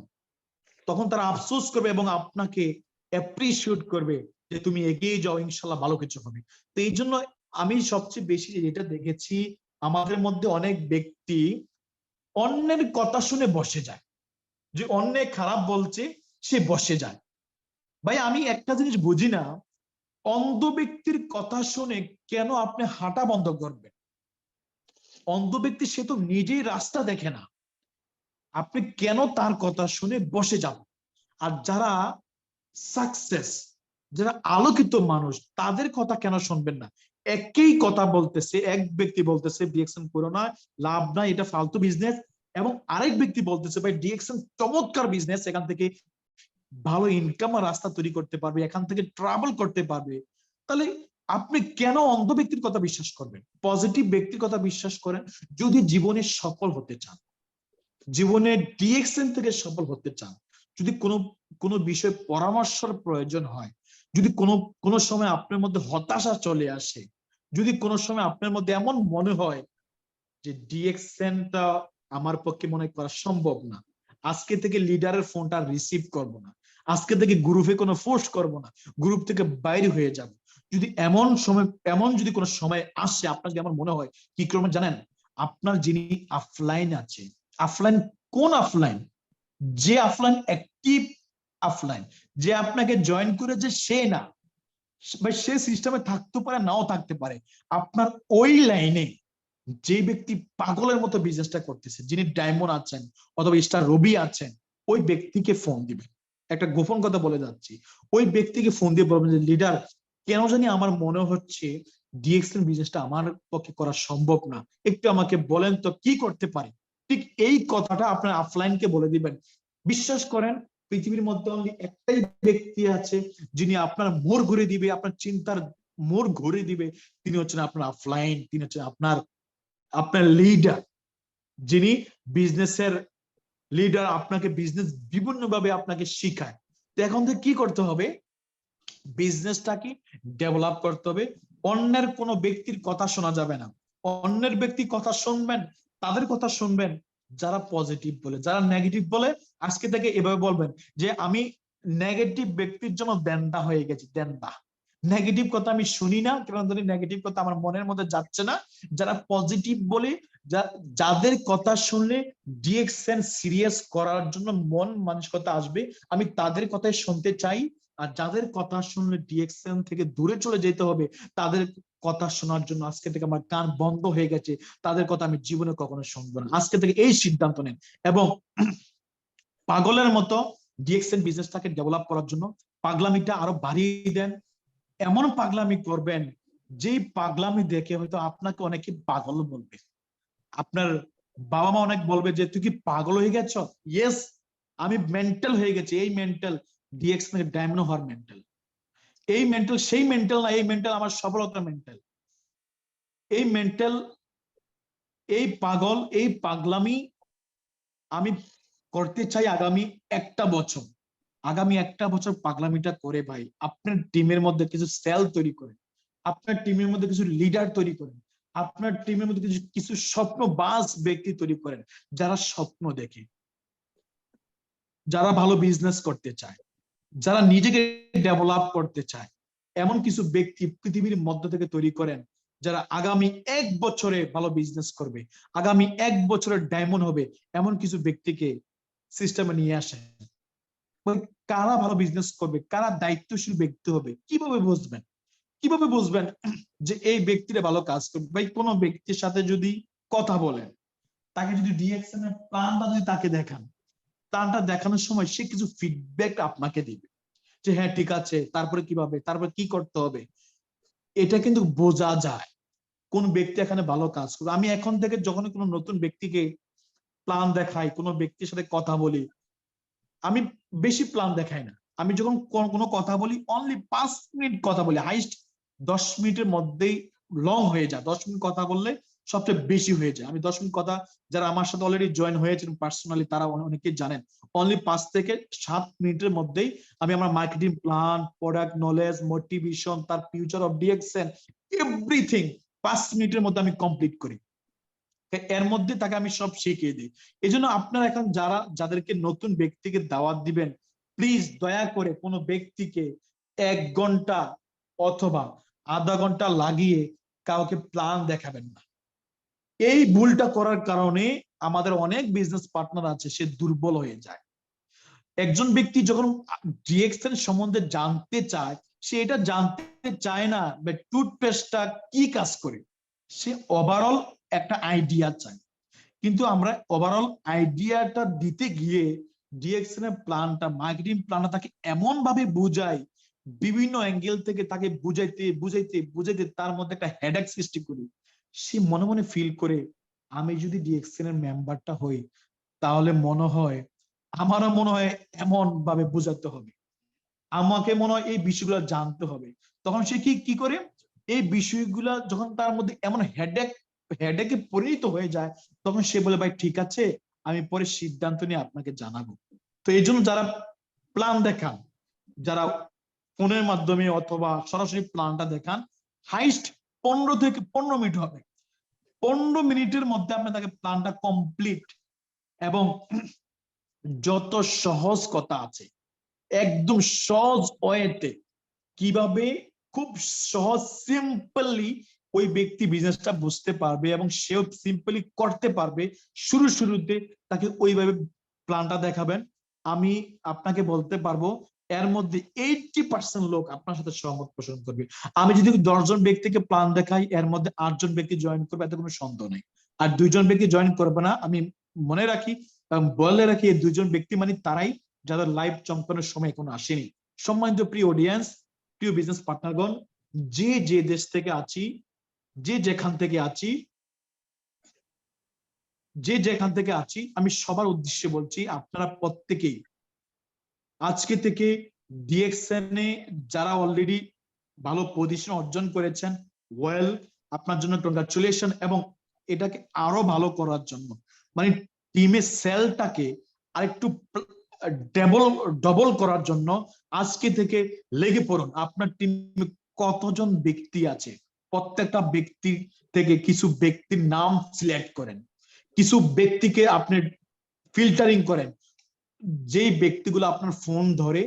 তখন তারা আফসোস করবে এবং আপনাকে অ্যাপ্রিসিয়েট করবে যে তুমি এগিয়ে যাও, ইনশাল্লাহ ভালো কিছু হবে। তো এই জন্য আমি সবচেয়ে বেশি যেটা দেখেছি, আমাদের মধ্যে অনেক ব্যক্তি অন্যের কথা শুনে বসে যায়, যে অন্যে খারাপ বলছে সে বসে যায়। ভাই আমি একটা জিনিস বুঝি না, অন্ধ ব্যক্তির কথা শুনে কেন আপনি হাঁটা বন্ধ করবেন? অন্ধ ব্যক্তি সে তো নিজেই রাস্তা দেখে না, আপনি কেন তার কথা শুনে বসে যান? আর যারা সাকসেস, যারা আলোকিত মানুষ, তাদের কথা কেন শুনবেন না? একই কথা বলতেছে, এক ব্যক্তি বলতেছে ডিএক্সএন করো না, লাভ নাই, এটা ফালতু বিজনেস, এবং আরেক ব্যক্তি বলতেছে ভাই ডিএক্সএন চমৎকার বিজনেস, এখান থেকে ভালো ইনকাম রাস্তা তৈরি করতে পারবে, এখান থেকে ট্রাভেল করতে পারবে, তাহলে আপনি কেন অন্ধ ব্যক্তির কথা বিশ্বাস করবেন? পজিটিভ ব্যক্তির কথা বিশ্বাস করেন যদি জীবনে সফল হতে চান, জীবনে ডিএক্সএন থেকে সফল হতে চান, যদি কোনো বিষয়ে পরামর্শের প্রয়োজন হয়, যদি কোনো সময় আপনার মধ্যে হতাশা চলে আসে, যদি কোনো সময় আপনার মধ্যে এমন মনে হয় যে ডিএক্সএনটা আমার পক্ষে মনে করা সম্ভব না, আজকে থেকে লিডারের ফোনটা রিসিভ করব না, আজকে থেকে গ্রুপে কোনো পোস্ট করব না, গ্রুপ থেকে বাইরে হয়ে যাব, যদি এমন যদি কোনো সময় আসে, আপনার যদি আমার মনে হয়, কি করবেন জানেন? আপনার যিনি অফলাইন আছে, অফলাইন কোন অফলাইন? যে অফলাইন অ্যাক্টিভ অফলাইন, যে আপনাকে জয়েন করেছে সে না, বা সে সিস্টেমে থাকতে পারে নাও থাকতে পারে, আপনার ওই লাইনে যে ব্যক্তি পাগলের মতো বিজনেসটা করতেছে, যিনি ডায়মন্ড আছেন অথবা স্টার রবি আছেন, ওই ব্যক্তিকে ফোন দিবেন। একটা গোপন কথা বলে যাচ্ছি, ওই ব্যক্তিকে ফোন দিয়ে বলবেন যে লিডার, কেন জানি আমার মনে হচ্ছে ডিএক্সএন বিজনেসটা আমার পক্ষে করা সম্ভব না, একটু আমাকে বলেন তো কি করতে পারি। ঠিক এই কথাটা আপনার অফলাইনকে বলে দিবেন। বিশ্বাস করেন, পৃথিবীর মধ্যে অনলি একটাই ব্যক্তি আছে যিনি আপনার মোড় ঘুরে দিবে, আপনার চিন্তার মোড় ঘুরে দিবে, তিনি হচ্ছেন আপনার অফলাইন, তিনি হচ্ছেন আপনার লিডার, যিনি বিজনেসের লিডার, আপনাকে বিজনেস বিভিন্নভাবে আপনাকে শিখায়। তো এখন থেকে কি করতে হবে? বিজনেসটাকে ডেভেলপ করতে হবে। অন্যের কোনো ব্যক্তির কথা শোনা যাবে না, অন্যের ব্যক্তির কথা শুনবেন, তাদের কথা শুনবেন যারা পজিটিভ বলে, যারা নেগেটিভ বলে আজকে থেকে এভাবে বলবেন যে আমি নেগেটিভ ব্যক্তির জন্য দেন্দা হয়ে গেছি, দেন্দা, নেগেটিভ কথা আমি শুনি না, কারণ নেগেটিভ কথা আমার মনের মধ্যে যাচ্ছে না। যারা পজিটিভ বলে, যাদের কথা শুনলে ডিএক্সএন সিরিয়াস করার জন্য মন মানসিকতা আসবে, আমি তাদের কথাই শুনতে চাই। আর যাদের কথা শুনলে ডিএক্সএন থেকে দূরে চলে যেতে হবে, তাদের কথা শোনার জন্য আজকে থেকে আমার কান বন্ধ হয়ে গেছে, তাদের কথা আমি জীবনে কখনো শুনবো না। আজকে থেকে এই সিদ্ধান্ত নেন এবং পাগলের মতো ডিএক্সএন বিজনেসটাকে ডেভেলপ করার জন্য পাগলামিটা আরো বাড়িয়ে দেন। এমন পাগলামি করবেন যেই পাগলামি দেখে হয়তো আপনাকে অনেকে পাগল বলবে, আপনার বাবা মা অনেক বলবে যে তুই কি পাগল হয়ে গেছ। ইয়েস, আমি মেন্টাল হয়ে গেছি। এই মেন্টাল ডিএক্সএন ডায়মন্ড হওয়ার মেন্টাল, এই মেন্টাল সেই মেন্টাল না, এই মেন্টাল আমার সফলতার মেন্টাল। এই মেন্টাল, এই পাগল, এই পাগলামি আমি করতে চাই আগামী একটা বছর। আগামী একটা বছর পাগলামিটা করে ভাই আপনার টিমের মধ্যে কিছু সেল তৈরি করেন, আপনার টিমের মধ্যে কিছু লিডার তৈরি করেন, আপনার টিমের মধ্যে কিছু স্বপ্নবাজ ব্যক্তি তৈরি করেন, যারা স্বপ্ন দেখে, যারা ভালো বিজনেস করতে চায়, যারা নিজেকে ডেভেলপ করতে চায়, এমন কিছু ব্যক্তি পৃথিবীর মধ্য থেকে তৈরি করেন, যারা আগামী এক বছরে ভালো বিজনেস করবে, আগামী এক বছরের ডায়মন্ড হবে, এমন কিছু ব্যক্তিকে সিস্টেমে নিয়ে আসেন। কারা ভালো বিজনেস করবে, কারা দায়িত্বশীল ব্যক্তি হবে, কিভাবে বুঝবেন? কিভাবে বুঝবেন যে এই ব্যক্তিরা ভালো কাজ করবে? ভাই কোনো ব্যক্তির সাথে যদি কথা বলেন, তাকে যদি ডিএক্সএন এর প্ল্যানটা যদি তাকে দেখান, প্ল্যানটা দেখানোর সময় সে কিছু ফিডব্যাক আপনাকে দিবে যে হ্যাঁ ঠিক আছে, তারপরে কিভাবে, তারপরে কি করতে হবে। এটা কিন্তু বোঝা যায় কোন ব্যক্তি এখানে ভালো কাজ করবে। আমি এখন থেকে যখন কোনো নতুন ব্যক্তিকে প্ল্যান দেখাই, কোনো ব্যক্তির সাথে কথা বলি, আমি বেশি প্ল্যান দেখাই না। আমি যখন কোনো কথা বলি অনলি 5 মিনিট কথা বলি, হাইস্ট 10 মিনিটের মধ্যেই লং হয়ে যায়। 10 মিনিট কথা বললে সবচেয়ে বেশি হয়ে যায়। আমি 10 মিনিট কথা, যারা আমার সাথে অলরেডি জয়েন হয়েছেন পার্সোনালি, তারা অনেকেই জানেন অনলি 5 থেকে 7 মিনিটের মধ্যেই আমি আমার marketing plan, product knowledge, motivation, তার ফিউচার অফ ডিএক্সএন, এভরিথিং 5 মিনিটের মধ্যে আমি কমপ্লিট করি। এর মধ্যে তাকে আমি সব শিখিয়ে দিই। এই জন্য আপনারা এখন যাদেরকে নতুন ব্যক্তিকে দাওয়াত দিবেন, প্লিজ দয়া করে কোনো ব্যক্তিকে 1 ঘন্টা অথবা আধা ঘন্টা লাগিয়ে কাউকে প্ল্যান দেখাবেন না। এই ভুলটা করার কারণে আমাদের অনেক বিজনেস পার্টনার আছে, সে দুর্বল হয়ে যায়। একজন ব্যক্তি যখন ডিএক্সএন সম্বন্ধে জানতে চায়, সে এটা জানতে চায় না টুথপেস্টটা কি কাজ করে, সে ওভারঅল একটা আইডিয়া চায়। কিন্তু আমরা ওভারঅল আইডিয়াটা দিতে গিয়ে ডিএক্সএন এর প্ল্যানটা, মার্কেটিং প্ল্যানটা তাকে এমন ভাবে বুঝাই, বিভিন্ন অ্যাঙ্গেল থেকে তাকে বুঝাইতে তার মধ্যে একটা হেডেক সৃষ্টি করি। সে মনে মনে ফিল করে আমি যদি ডিএক্সএন এর মেম্বারটা হই, তাহলে মনে হয় আমারও মনে হয় এমন ভাবে বোঝাতে হবে, আমাকে মনে হয় এই বিষয়গুলো জানতে হবে। তখন সে কি করে, এই বিষয়গুলা যখন তার মধ্যে এমন হেডেকে পরিণত হয়ে যায়, তখন সে বলে ভাই ঠিক আছে, আমি পরে সিদ্ধান্ত নিয়ে আপনাকে জানাবো। তো এই জন্য যারা প্ল্যান দেখান, যারা ফোনের মাধ্যমে অথবা সরাসরি প্ল্যানটা দেখান, হাইস্ট 15 থেকে 15 মিনিট হবে। 15 মিনিটের মধ্যে আপনি তাকে প্ল্যানটা কমপ্লিট এবং যত সহজ কথা আছে একদম সহজ ওয়েতে কিভাবে খুব সহজ সিম্পলি ওই ব্যক্তি বিজনেসটা বুঝতে পারবে এবং সেও সিম্পলি করতে পারবে, শুরুতে তাকে ওইভাবে প্ল্যানটা দেখাবেন। আমি আপনাকে বলতে পারবো এর মধ্যে 80% লোক আপনার সাথে সহমত পোষণ করবে। আমি যদি 10 জন ব্যক্তিকে প্ল্যান দেখাই, এর মধ্যে 8 জন ব্যক্তি জয়েন করবে, এতে কোনো সন্দেহ নেই। আর 2 জন ব্যক্তি জয়েন করবে না, আমি মনে রাখি এবং বলে রাখি, এই 2 জন ব্যক্তি মানে তারাই যাদের লাইভ চমকানোর সময় এখনো আসেনি। সম্মানিত প্রিয় অডিয়েন্স, প্রিয় বিজনেস পার্টনারগণ, যে দেশ থেকে আছি, যেখান থেকে আছি, আমি সবার উদ্দেশ্যে বলছি, আপনারা প্রত্যেকেই আজকে থেকে ডিএক্সএন এ যারা অলরেডি ভালো পজিশন অর্জন করেছেন, ওয়েল, আপনার জন্য কংগ্রাচুলেশন। এবং এটাকে আরো ভালো করার জন্য, মানে টিমে সেলটাকে আরেকটু ডবল করার জন্য আজকে থেকে লেগে পড়ুন। আপনার টিমে কতজন ব্যক্তি আছে, প্রত্যেকটা ব্যক্তি থেকে কিছু ব্যক্তির নাম সিলেক্ট করেন, কিছু ব্যক্তিকে আপনি ফিল্টারিং করেন, যে ব্যক্তিগুলো আপনার ফোন ধরে,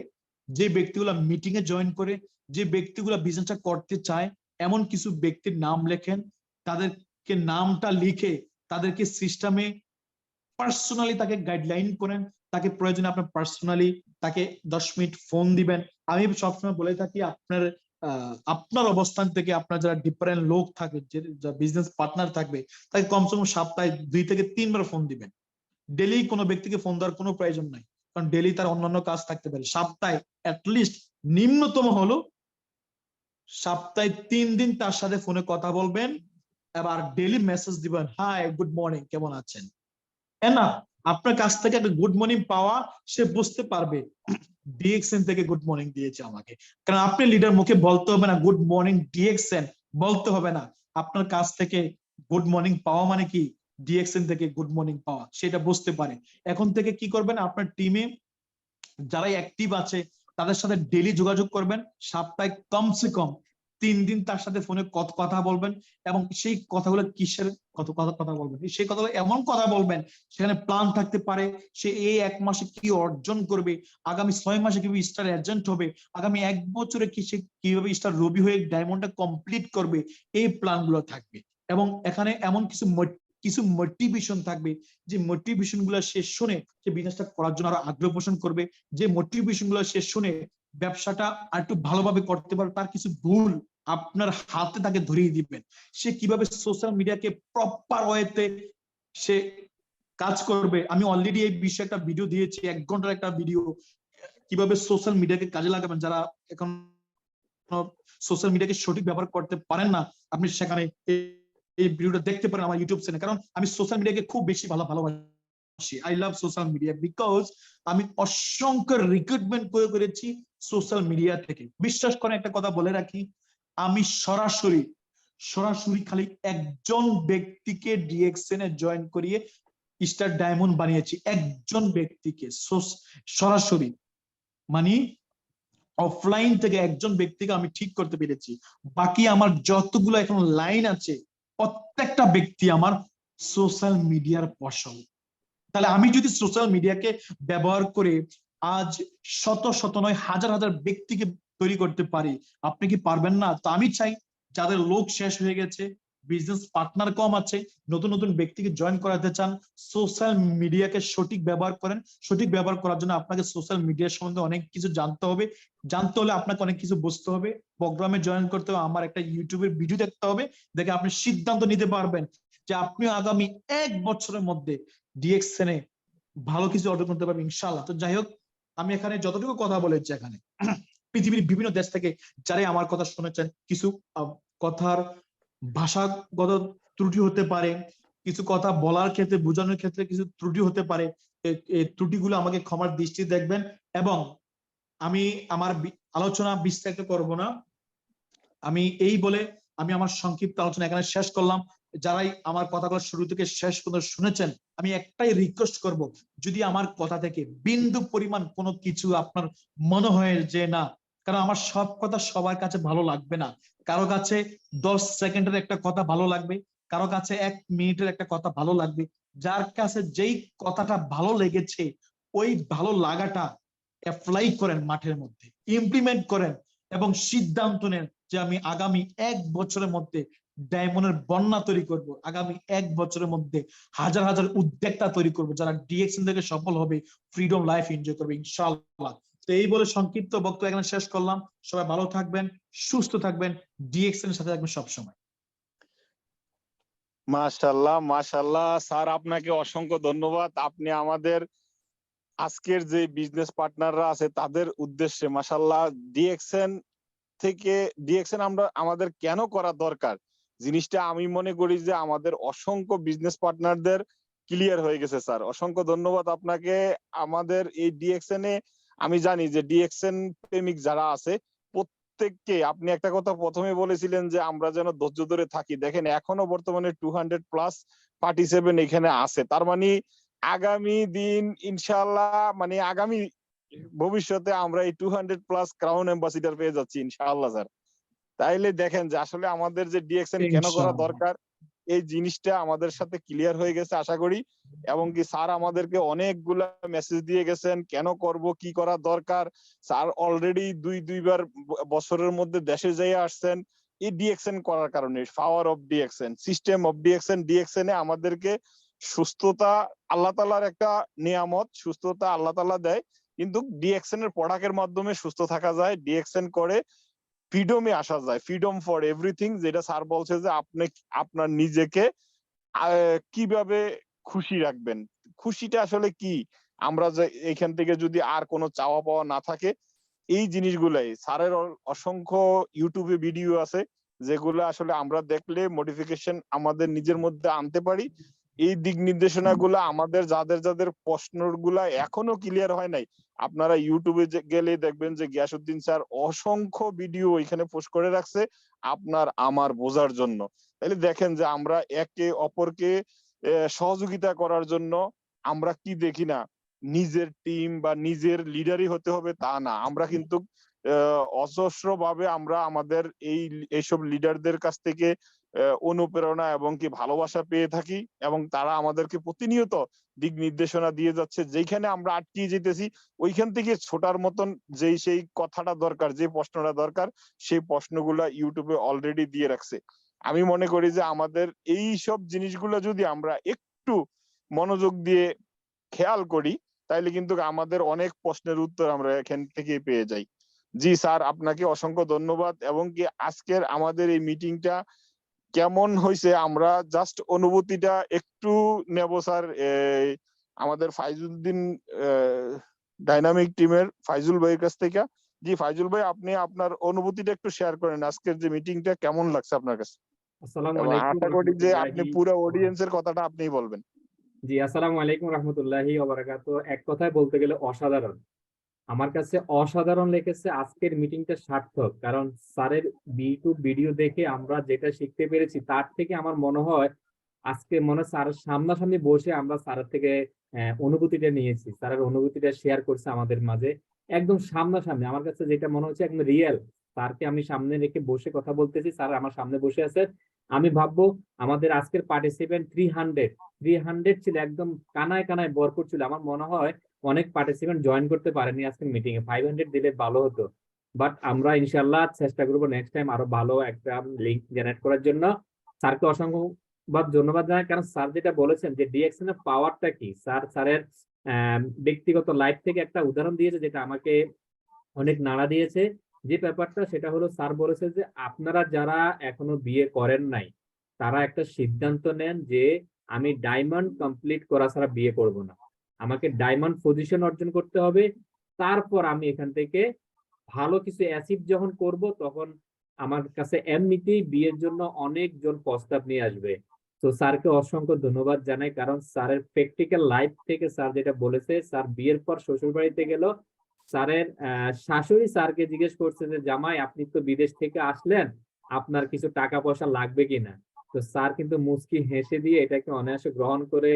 যে ব্যক্তিগুলো মিটিং এ জয়েন করে, যে ব্যক্তিগুলো বিজনেসটা করতে চায়, এমন কিছু ব্যক্তির নাম লেখেন। তাদেরকে নামটা লিখে তাদেরকে সিস্টেমে পার্সোনালি তাকে গাইডলাইন করেন। তাকে প্রয়োজনে আপনার পার্সোনালি তাকে 10 মিনিট ফোন দিবেন। আমি সবসময় বলে থাকি, আপনার অবস্থান থেকে আপনার যারা ডিফারেন্ট লোক থাকে, যে বিজনেস পার্টনার থাকবে, তাকে কমসে কম সপ্তাহে 2 থেকে 3 বার ফোন দিবেন। ডেলি কোনো ব্যক্তিকে ফোন দেওয়ার কোনো প্রয়োজন নাই, কারণ ডেলি তার অন্যান্য কাজ থাকতে পারে। সপ্তাহে অ্যাটলিস্ট নিম্নতম হলো সপ্তাহে 3 দিন তার সাথে ফোনে কথা বলবেন, এবার ডেলি মেসেজ দিবেন, হাই, গুড মর্নিং, কেমন আছেন। না, আপনার কাছ থেকে একটা গুড মর্নিং পাওয়া, সে বুঝতে পারবে ডিএক্সএন থেকে গুড মর্নিং দিয়েছে আমাকে। কারণ আপনি লিডার মুখে বলতে হবে না গুড মর্নিং ডিএক্সএন, বলতে হবে না। আপনার কাছ থেকে গুড মর্নিং পাওয়া মানে কি, ডিএক্সএন থেকে গুড মর্নিং পাওয়া, সেটা বুঝতে পারে। এখন থেকে কি করবেন, আপনার টিমে যারা অ্যাক্টিভ আছে তাদের সাথে ডেলি যোগাযোগ করবেন, সপ্তাহে কমসে কম 3 দিন তার সাথে ফোনে কথা বলবেন। এবং সেই কথাগুলো কিসের কথা বলবেন, সেই কথাগুলো এমন কথা বলবেন সেখানে প্ল্যান থাকতে পারে, সে এই 1 মাসে কি অর্জন করবে, আগামী 6 মাসে কিভাবে স্টার এজেন্ট হবে, আগামী 1 বছরে সে কিভাবে স্টার রবি হয়ে ডায়মন্ডটা কমপ্লিট করবে, এই প্ল্যান গুলো থাকবে। এবং এখানে এমন কিছু মোটিভেশন থাকবে, যে মোটিভেশন গুলো সে শুনে সে বিজনেসটা করার জন্য আরো আগ্রহ পোষণ করবে। যে মোটিভেশন গুলো সে শুনে ব্যবসাটা আর একটু ভালোভাবে করতে পারবে। তার কিছু ভুল আপনার হাতে তাকে ধরিয়ে দিবেন, সে কিভাবে সোশ্যাল মিডিয়াকে প্রপার ওয়েতে সে কাজ করবে। আমি অলরেডি এই বিষয়ে একটা ভিডিও দিয়েছি, 1 ঘন্টার একটা ভিডিও, কিভাবে সোশ্যাল মিডিয়াকে কাজে লাগাবেন। যারা এখন সোশ্যাল মিডিয়াকে সঠিক ব্যবহার করতে পারেন না, আপনি সেখানে এই ভিডিওটা দেখতে পারেন আমার ইউটিউব চ্যানেলে। কারণ আমি সোশ্যাল মিডিয়াকে খুব বেশি ভালোবাসি। I love social media because আমি অসংখ্য রিক্রুটমেন্ট করেছি সোশ্যাল মিডিয়া থেকে। বিশ্বাস করেন, একটা কথা বলে রাখি, আমি সরাসরি খালি একজন ব্যক্তিকে ডিএক্সএন এ জয়েন করিয়ে স্টার ডায়মন্ড বানিয়েছি, একজন ব্যক্তিকে সরাসরি, মানে অফলাইন থেকে একজন ব্যক্তিকে আমি ঠিক করতে পেরেছি। বাকি আমার যতগুলো এখন লাইন আছে, প্রত্যেকটা ব্যক্তি আমার সোশ্যাল মিডিয়ার ফসল। তাহলে আমি যদি সোশ্যাল মিডিয়াকে ব্যবহার করে আজ শত নয় হাজার ব্যক্তিকে তৈরি করতে পারি, আপনি কি পারবেন না? তো আমি চাই যাদের লোক শেষ হয়ে গেছে, বিজনেস পার্টনার কম আছে, নতুন ব্যক্তিকে জয়েন করাতে চান, সোশ্যাল মিডিয়াকে সঠিক ব্যবহার করেন। সঠিক ব্যবহার করার জন্য আপনাকে সোশ্যাল মিডিয়ার সম্বন্ধে অনেক কিছু জানতে হবে। জানতে হলে আপনাকে অনেক কিছু বুঝতে হবে, প্রোগ্রামে জয়েন করতে হবে, আমার একটা ইউটিউবের ভিডিও দেখতে হবে, দেখে আপনি সিদ্ধান্ত নিতে পারবেন যে আপনি আগামী 1 বছরের মধ্যে ডিএক্সএন এ ভালো কিছু অর্জন করতে পারবেন ইনশাআল্লাহ। তো যাই হোক, আমি এখানে যতটুকু কথা বলেছি, এখানে পৃথিবীর বিভিন্ন দেশ থেকে যারা আমার কথা শুনেছেন, কিছু কথার ভাষাগত ত্রুটি হতে পারে, কিছু কথা বলার ক্ষেত্রে, বোঝানোর ক্ষেত্রে কিছু ত্রুটি হতে পারে, এই ত্রুটিগুলো আমাকে ক্ষমার দৃষ্টি দেখবেন। এবং আমি আমার আলোচনা বিস্তারিত করব না, আমি এই বলে আমি আমার সংক্ষিপ্ত আলোচনা এখানে শেষ করলাম। যারাই আমার কথাগুলো শুরু থেকে শেষ পর্যন্ত শুনেছেন, আমি একটাই রিকোয়েস্ট করব, যদি আমার কথা থেকে বিন্দু পরিমাণ কোনো কিছু আপনার মনে হয় যে না, কারণ আমার সব কথা সবার কাছে ভালো লাগবে না, কারো কাছে 10 সেকেন্ডের একটা কথা ভালো লাগবে, কারো কাছে 1 মিনিটের একটা কথা ভালো লাগবে। যার কাছে যেই কথাটা ভালো লেগেছে, ওই ভালো লাগাটা অ্যাপ্লাই করেন, মাঠের মধ্যে ইমপ্লিমেন্ট করেন এবং সিদ্ধান্ত নেন যে আমি আগামী 1 বছরের মধ্যে ডায়মন্ডের বন্যা তৈরি করব, আগামী 1 বছরের মধ্যে হাজার হাজার উদ্যোক্তা তৈরি করব, যারা ডিএক্সএন থেকে সফল হবে, ফ্রিডম লাইফ এনজয় করবে ইনশাআল্লাহ। তো এই বলে সংক্ষিপ্ত বক্তব্য এখানে শেষ করলাম। সবাই ভালো থাকবেন, সুস্থ থাকবেন, ডিএক্সএন এর সাথে থাকবেন সবসময়। মাশাআল্লাহ, মাশাআল্লাহ স্যার, আপনাকে অসংখ্য ধন্যবাদ। আপনি আমাদের আজকের যে বিজনেস পার্টনাররা আছে তাদের উদ্দেশ্যে মাশাআল্লাহ ডিএক্সএন আমরা আমাদের কেন করা দরকার জিনিসটা আমি মনে করি যে আমাদের অসংখ্য বিজনেস পার্টনারদের ক্লিয়ার হয়ে গেছে। স্যার অসংখ্য ধন্যবাদ আপনাকে। আমাদের এই ডিএক্সএন এ আমি জানি যে ডিএক্সএন প্রেমিক যারা আছে প্রত্যেককে আপনি একটা কথা প্রথমে বলেছিলেন যে আমরা যেন ধৈর্য ধরে থাকি। দেখেন এখনো বর্তমানে 200+ পার্টিসিপেন্ট এখানে আছে, তার মানে আগামী দিন ইনশাআল্লাহ, মানে আগামী ভবিষ্যতে আমরা এই 200+ ক্রাউন অ্যাম্বাসিডার পেয়ে যাচ্ছি ইনশাআল্লাহ স্যার। তাইলে দেখেন যে আসলে আমাদের যে ডিএক্সএন কেন করা ইনশাআল্লাহ। দরকার এই জিনিসটা আমাদের সাথে ক্লিয়ার হয়ে গেছে আশা করি। এবং কি স্যার আমাদেরকে অনেকগুলা মেসেজ দিয়ে গেছেন কেন করব, কি করা দরকার। স্যার অলরেডি দুইবার বছরের মধ্যে দেশে যেয়ে আসছেন এই ডিএক্সএন করার কারণে। Power of DXN, system of DXN. DXN এ আমাদেরকে সুস্থতা আল্লাহ তাআলার একটা নিয়ামত, সুস্থতা আল্লাহ তাআলা দেয়, কিন্তু ডিএক্সএন এর প্রোডাক্টের মাধ্যমে সুস্থ থাকা যায়। ডিএক্সএন করে ফ্রিডমে আসা যায়, ফ্রিডম ফর এভরিথিং, যেটা স্যার বলছে যে আপনি আপনার নিজেকে কিভাবে খুশি রাখবেন। খুশিটা আসলে কি, আমরা যে এখান থেকে যদি আর কোনো চাওয়া পাওয়া না থাকে, এই জিনিসগুলাই স্যারের অসংখ্য ইউটিউবে ভিডিও আছে যেগুলো আসলে আমরা দেখলে মডিফিকেশন আমাদের নিজের মধ্যে আনতে পারি। এই দিক নির্দেশনাগুলো আমাদের যাদের যাদের প্রশ্নগুলা এখনো ক্লিয়ার হয় নাই, আপনারা ইউটিউবে গেলে দেখবেন যে গিয়াসউদ্দিন স্যার অসংখ্য ভিডিও এখানে পোস্ট করে রাখছে আপনার আমার বোঝার জন্য। তাহলে দেখেন যে আমরা একে অপরকে সহযোগিতা করার জন্য আমরা কি দেখি না, নিজের টিম বা নিজের লিডারই হতে হবে তা না, আমরা কিন্তু অজস্র ভাবে আমরা আমাদের এইসব লিডারদের কাছ থেকে অনুপ্রেরণা এবং কি ভালোবাসা পেয়ে থাকি এবং তারা আমাদেরকে প্রতিনিয়ত দিক নির্দেশনা দিয়ে যাচ্ছে। যেখানে আমরা আটকিয়ে যেতেছি ওইখান থেকে ছোটার মতন সেই কথাটা দরকার, যে প্রশ্নটা দরকার, সেই প্রশ্নগুলা ইউটিউবে অলরেডি দিয়ে রাখছে। আমি মনে করি যে আমাদের এই সব জিনিসগুলো যদি আমরা একটু মনোযোগ দিয়ে খেয়াল করি তাইলে কিন্তু আমাদের অনেক প্রশ্নের উত্তর আমরা এখান থেকে পেয়ে যাই। জি স্যার, আপনাকে অসংখ্য ধন্যবাদ। এবং কি আজকের আমাদের এই মিটিংটা কেমন হয়েছে আমরা জাস্ট অনুভূতিটা একটু নেব স্যার। আমাদের ফাইজুদ্দিন ডাইনামিক টিমের ফাইজুল ভাইয়ের কাছ থেকে। জি ফাইজুল ভাই, আপনি আপনার অনুভূতিটা একটু শেয়ার করেন, আজকের যে মিটিংটা কেমন লাগছে আপনার কাছে। আসসালামু এবং আলাইকুম আশা করি যে আপনি রাহমাতুল্লাহি। পুরো অডিয়েন্সের কথাটা আপনিই বলবেন। জি, আসসালামু আলাইকুম রাহমাতুল্লাহি ওয়া বারাকাতুহু। এক কথায় বলতে গেলে অসাধারণ। আমার কাছে অসাধারণ লেগেছে আজকের মিটিংটা সার্থক, কারণ স্যারের ইউটিউব ভিডিও দেখে আমরা যেটা শিখতে পেরেছি তার থেকে আমার মনে হয় আজকে মনে হয় স্যারের সামনাসামনি বসে আমরা স্যারের থেকে অনুভূতিটা নিয়েছি, স্যারের অনুভূতিটা শেয়ার করছে আমাদের মাঝে একদম সামনাসামনি। আমার কাছে যেটা মনে হচ্ছে একদম রিয়েল, স্যারকে আমি সামনে রেখে বসে কথা বলতেছি, স্যার আমার সামনে বসে আছে। আমি ভাববো আমাদের আজকের পার্টিসিপেন্ট 300 ছিল, একদম কানায় কানায় ভরপুর ছিল। আমার মনে হয় অনেক পার্টিসিপেন্ট জয়েন করতে পারেনি আজকের মিটিং এ, 500 দিলে ভালো হতো। বাট আমরা ইনশাল্লাহ চেষ্টা করবো নেক্সট টাইম আরো ভালো একটা লিঙ্ক জেনারেট করার জন্য। স্যারকে অসংখ্য ধন্যবাদ জানাই, কারণ স্যার যেটা বলেছেন যে ডিএক্সএন এর পাওয়ারটা কি, স্যারের ব্যক্তিগত লাইফ থেকে একটা উদাহরণ দিয়েছে যেটা আমাকে অনেক নাড়া দিয়েছে। যে ব্যাপারটা সেটা হলো স্যার বলেছে যে আপনারা যারা এখনো বিয়ে করেন নাই তারা একটা সিদ্ধান্ত নেন যে আমি ডায়মন্ড কমপ্লিট করা ছাড়া বিয়ে করব না, আমাকে ডায়মন্ড পজিশন অর্জন করতে হবে, তারপর আমি এখান থেকে ভালো কিছু অ্যাচিভ যখন করব তখন আমার কাছে এমনিতেই বিয়ের জন্য অনেকজন প্রস্তাব নিয়ে আসবে। তো স্যারকে অসংখ্য ধন্যবাদ জানাই, কারণ স্যারের প্র্যাকটিক্যাল লাইফ থেকে স্যার যেটা বলেছে, স্যার বিয়ের পর শ্বশুর বাড়িতে গেল, স্যারের শাশুড়ি স্যারকে জিজ্ঞেস করছে যে জামাই আপনি তো বিদেশ থেকে আসলেন, আপনার কিছু টাকা পয়সা লাগবে কিনা। তো স্যার কিন্তু মুচকি হেসে দিয়ে এটাকে অনায়াসে গ্রহণ করে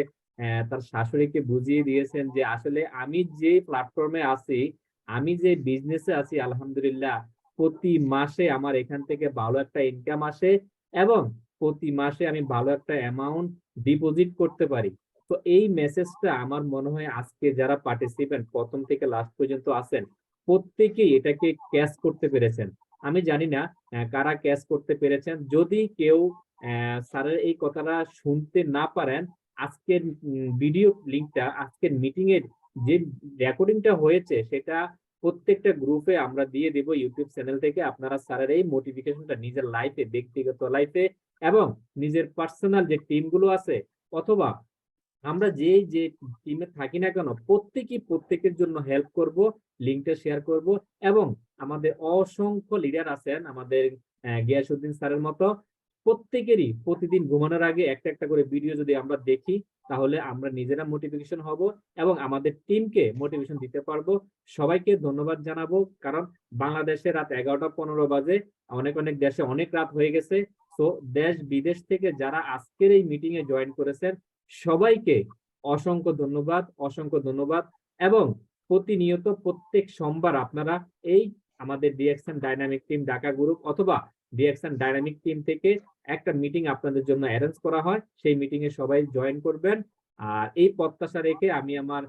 তার শাশুড়িকে বুঝিয়ে দিয়েছেন যে আসলে আমি যে প্ল্যাটফর্মে আছি, আমি যে বিজনেসে আছি, আলহামদুলিল্লাহ প্রতি মাসে আমার এখান থেকে ভালো একটা ইনকাম আসে এবং প্রতি মাসে আমি ভালো একটা অ্যামাউন্ট ডিপোজিট করতে পারি। তো এই মেসেজটা আমার মনে হয় আজকে যারা পার্টিসিপেন্ট প্রথম থেকে লাস্ট পর্যন্ত আছেন, প্রত্যেকেই এটাকে ক্যাচ করতে পেরেছেন। আমি জানি না কারা ক্যাচ করতে পেরেছেন। যদি কেউ স্যারের এই কথাটা শুনতে না পারেন, আজকের ভিডিও লিঙ্কটা, আজকের মিটিং এর যে রেকর্ডিংটা হয়েছে সেটা প্রত্যেকটা গ্রুপে আমরা দিয়ে দেব ইউটিউব চ্যানেল থেকে। আপনারা স্যারের এই মোটিভেশনটা নিজের লাইফে, ব্যক্তিগত লাইফে এবং নিজের পার্সোনাল যে টিমগুলো আছে, অথবা আমরা যে টিমে থাকি না কেন, প্রত্যেকের জন্য হেল্প করব, লিঙ্কটা শেয়ার করব। এবং আমাদের অসংখ্য লিডার আছেন আমাদের গিয়াসউদ্দিন স্যারের মতো, প্রত্যেকেরই প্রতিদিন ঘুমানোর আগে একটা একটা করে ভিডিও যদি আমরা দেখি, তাহলে আমরা নিজেরা মোটিভেশন হব এবং আমাদের টিমকে মোটিভেশন দিতে পারবো। সবাইকে ধন্যবাদ জানাবো, কারণ বাংলাদেশে রাত 11টা 15 বাজে, অনেক অনেক দেশে অনেক রাত হয়ে গেছে। তো দেশ বিদেশ থেকে যারা আজকের এই মিটিং এ জয়েন করেছেন, সবাইকে অসংখ্য ধন্যবাদ, অসংখ্য ধন্যবাদ। এবং প্রতিনিয়ত প্রত্যেক সোমবার আপনারা এই আমাদের DXN dynamic team Dhaka group অথবা ডিএক্সএন ডাইনামিক টিম থেকে একটা মিটিং আপনাদের জন্য অ্যারেঞ্জ করা হয়, সেই মিটিং এ সবাই জয়েন করবেন। আর এই প্রত্যাশা রেখে আমি আমার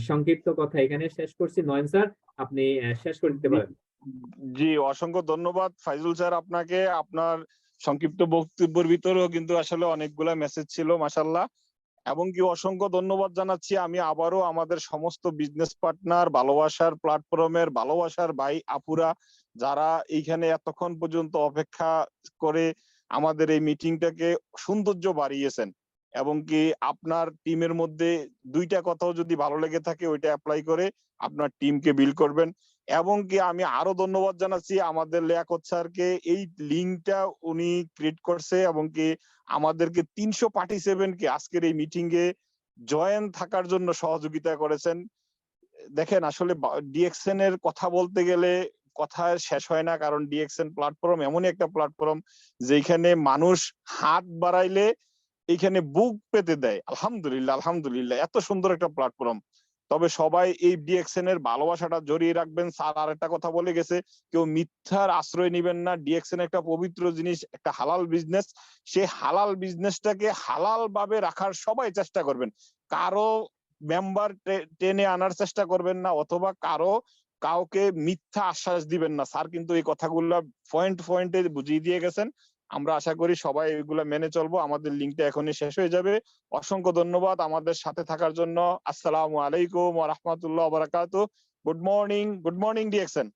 সংক্ষিপ্ত কথা এখানে শেষ করছি। নয়ন স্যার, আপনি শেষ করে দিতে পারেন। জি, অসংখ্য ধন্যবাদ ফাইজুল স্যার আপনাকে। আপনার সংক্ষিপ্ত বক্তব্যের ভিতরেও কিন্তু আসলে অনেকগুলা মেসেজ ছিল, মাশাআল্লাহ। এবং কি অসংখ্য ধন্যবাদ জানাচ্ছি আমি আবারও আমাদের সমস্ত বিজনেস পার্টনার, ভালোবাসার প্ল্যাটফর্মের ভালোবাসার ভাই আপুরা, যারা এইখানে এতক্ষণ পর্যন্ত অপেক্ষা করে আমাদের এই মিটিংটাকে সৌন্দর্য বাড়িয়েছেন। এবং কি আপনার টিমের মধ্যে দুইটা কথাও যদি ভালো লেগে থাকে, ওইটা অ্যাপ্লাই করে আপনার টিমকে বিল্ড করবেন। এবং কি আমি আরো ধন্যবাদ জানাচ্ছি আমাদের লিয়াকত স্যারকে, এই লিঙ্কটা উনি ক্রিয়েট করছে এবং কি আমাদেরকে 300 পার্টিসিপেন্টকে আজকের এই মিটিং এ জয়েন থাকার জন্য সহযোগিতা করেছেন। দেখেন আসলে ডিএক্সএন এর কথা বলতে গেলে কথা শেষ হয় না, কারণ ডিএক্সএন প্ল্যাটফর্ম এমনই একটা প্ল্যাটফর্ম যেখানে মানুষ হাত বাড়াইলে এখানে বুক পেতে দেয়। আলহামদুলিল্লাহ, আলহামদুলিল্লাহ, এত সুন্দর একটা প্ল্যাটফর্ম। তবে সবাই এই ডিএক্সএন এর ভালোবাসাটা জড়িয়ে রাখবেন। স্যার আর একটা কথা বলে গেছে, কেউ মিথ্যার আশ্রয় নিবেন না। ডিএক্সএন একটা পবিত্র জিনিস, একটা হালাল বিজনেস। সেই হালাল বিজনেসটাকে হালাল ভাবে রাখার সবাই চেষ্টা করবেন। কারো মেম্বার টেনে আনার চেষ্টা করবেন না, অথবা কাউকে মিথ্যা আশ্বাস দিবেন না। স্যার কিন্তু এই কথাগুলো পয়েন্টে বুঝিয়ে দিয়ে গেছেন। আমরা আশা করি সবাই এগুলা মেনে চলবো। আমাদের লিঙ্কটা এখনই শেষ হয়ে যাবে। অসংখ্য ধন্যবাদ আমাদের সাথে থাকার জন্য। আসসালামু আলাইকুম ওয়া রাহমাতুল্লাহি ওয়া বারাকাতুহু। Good morning DXN.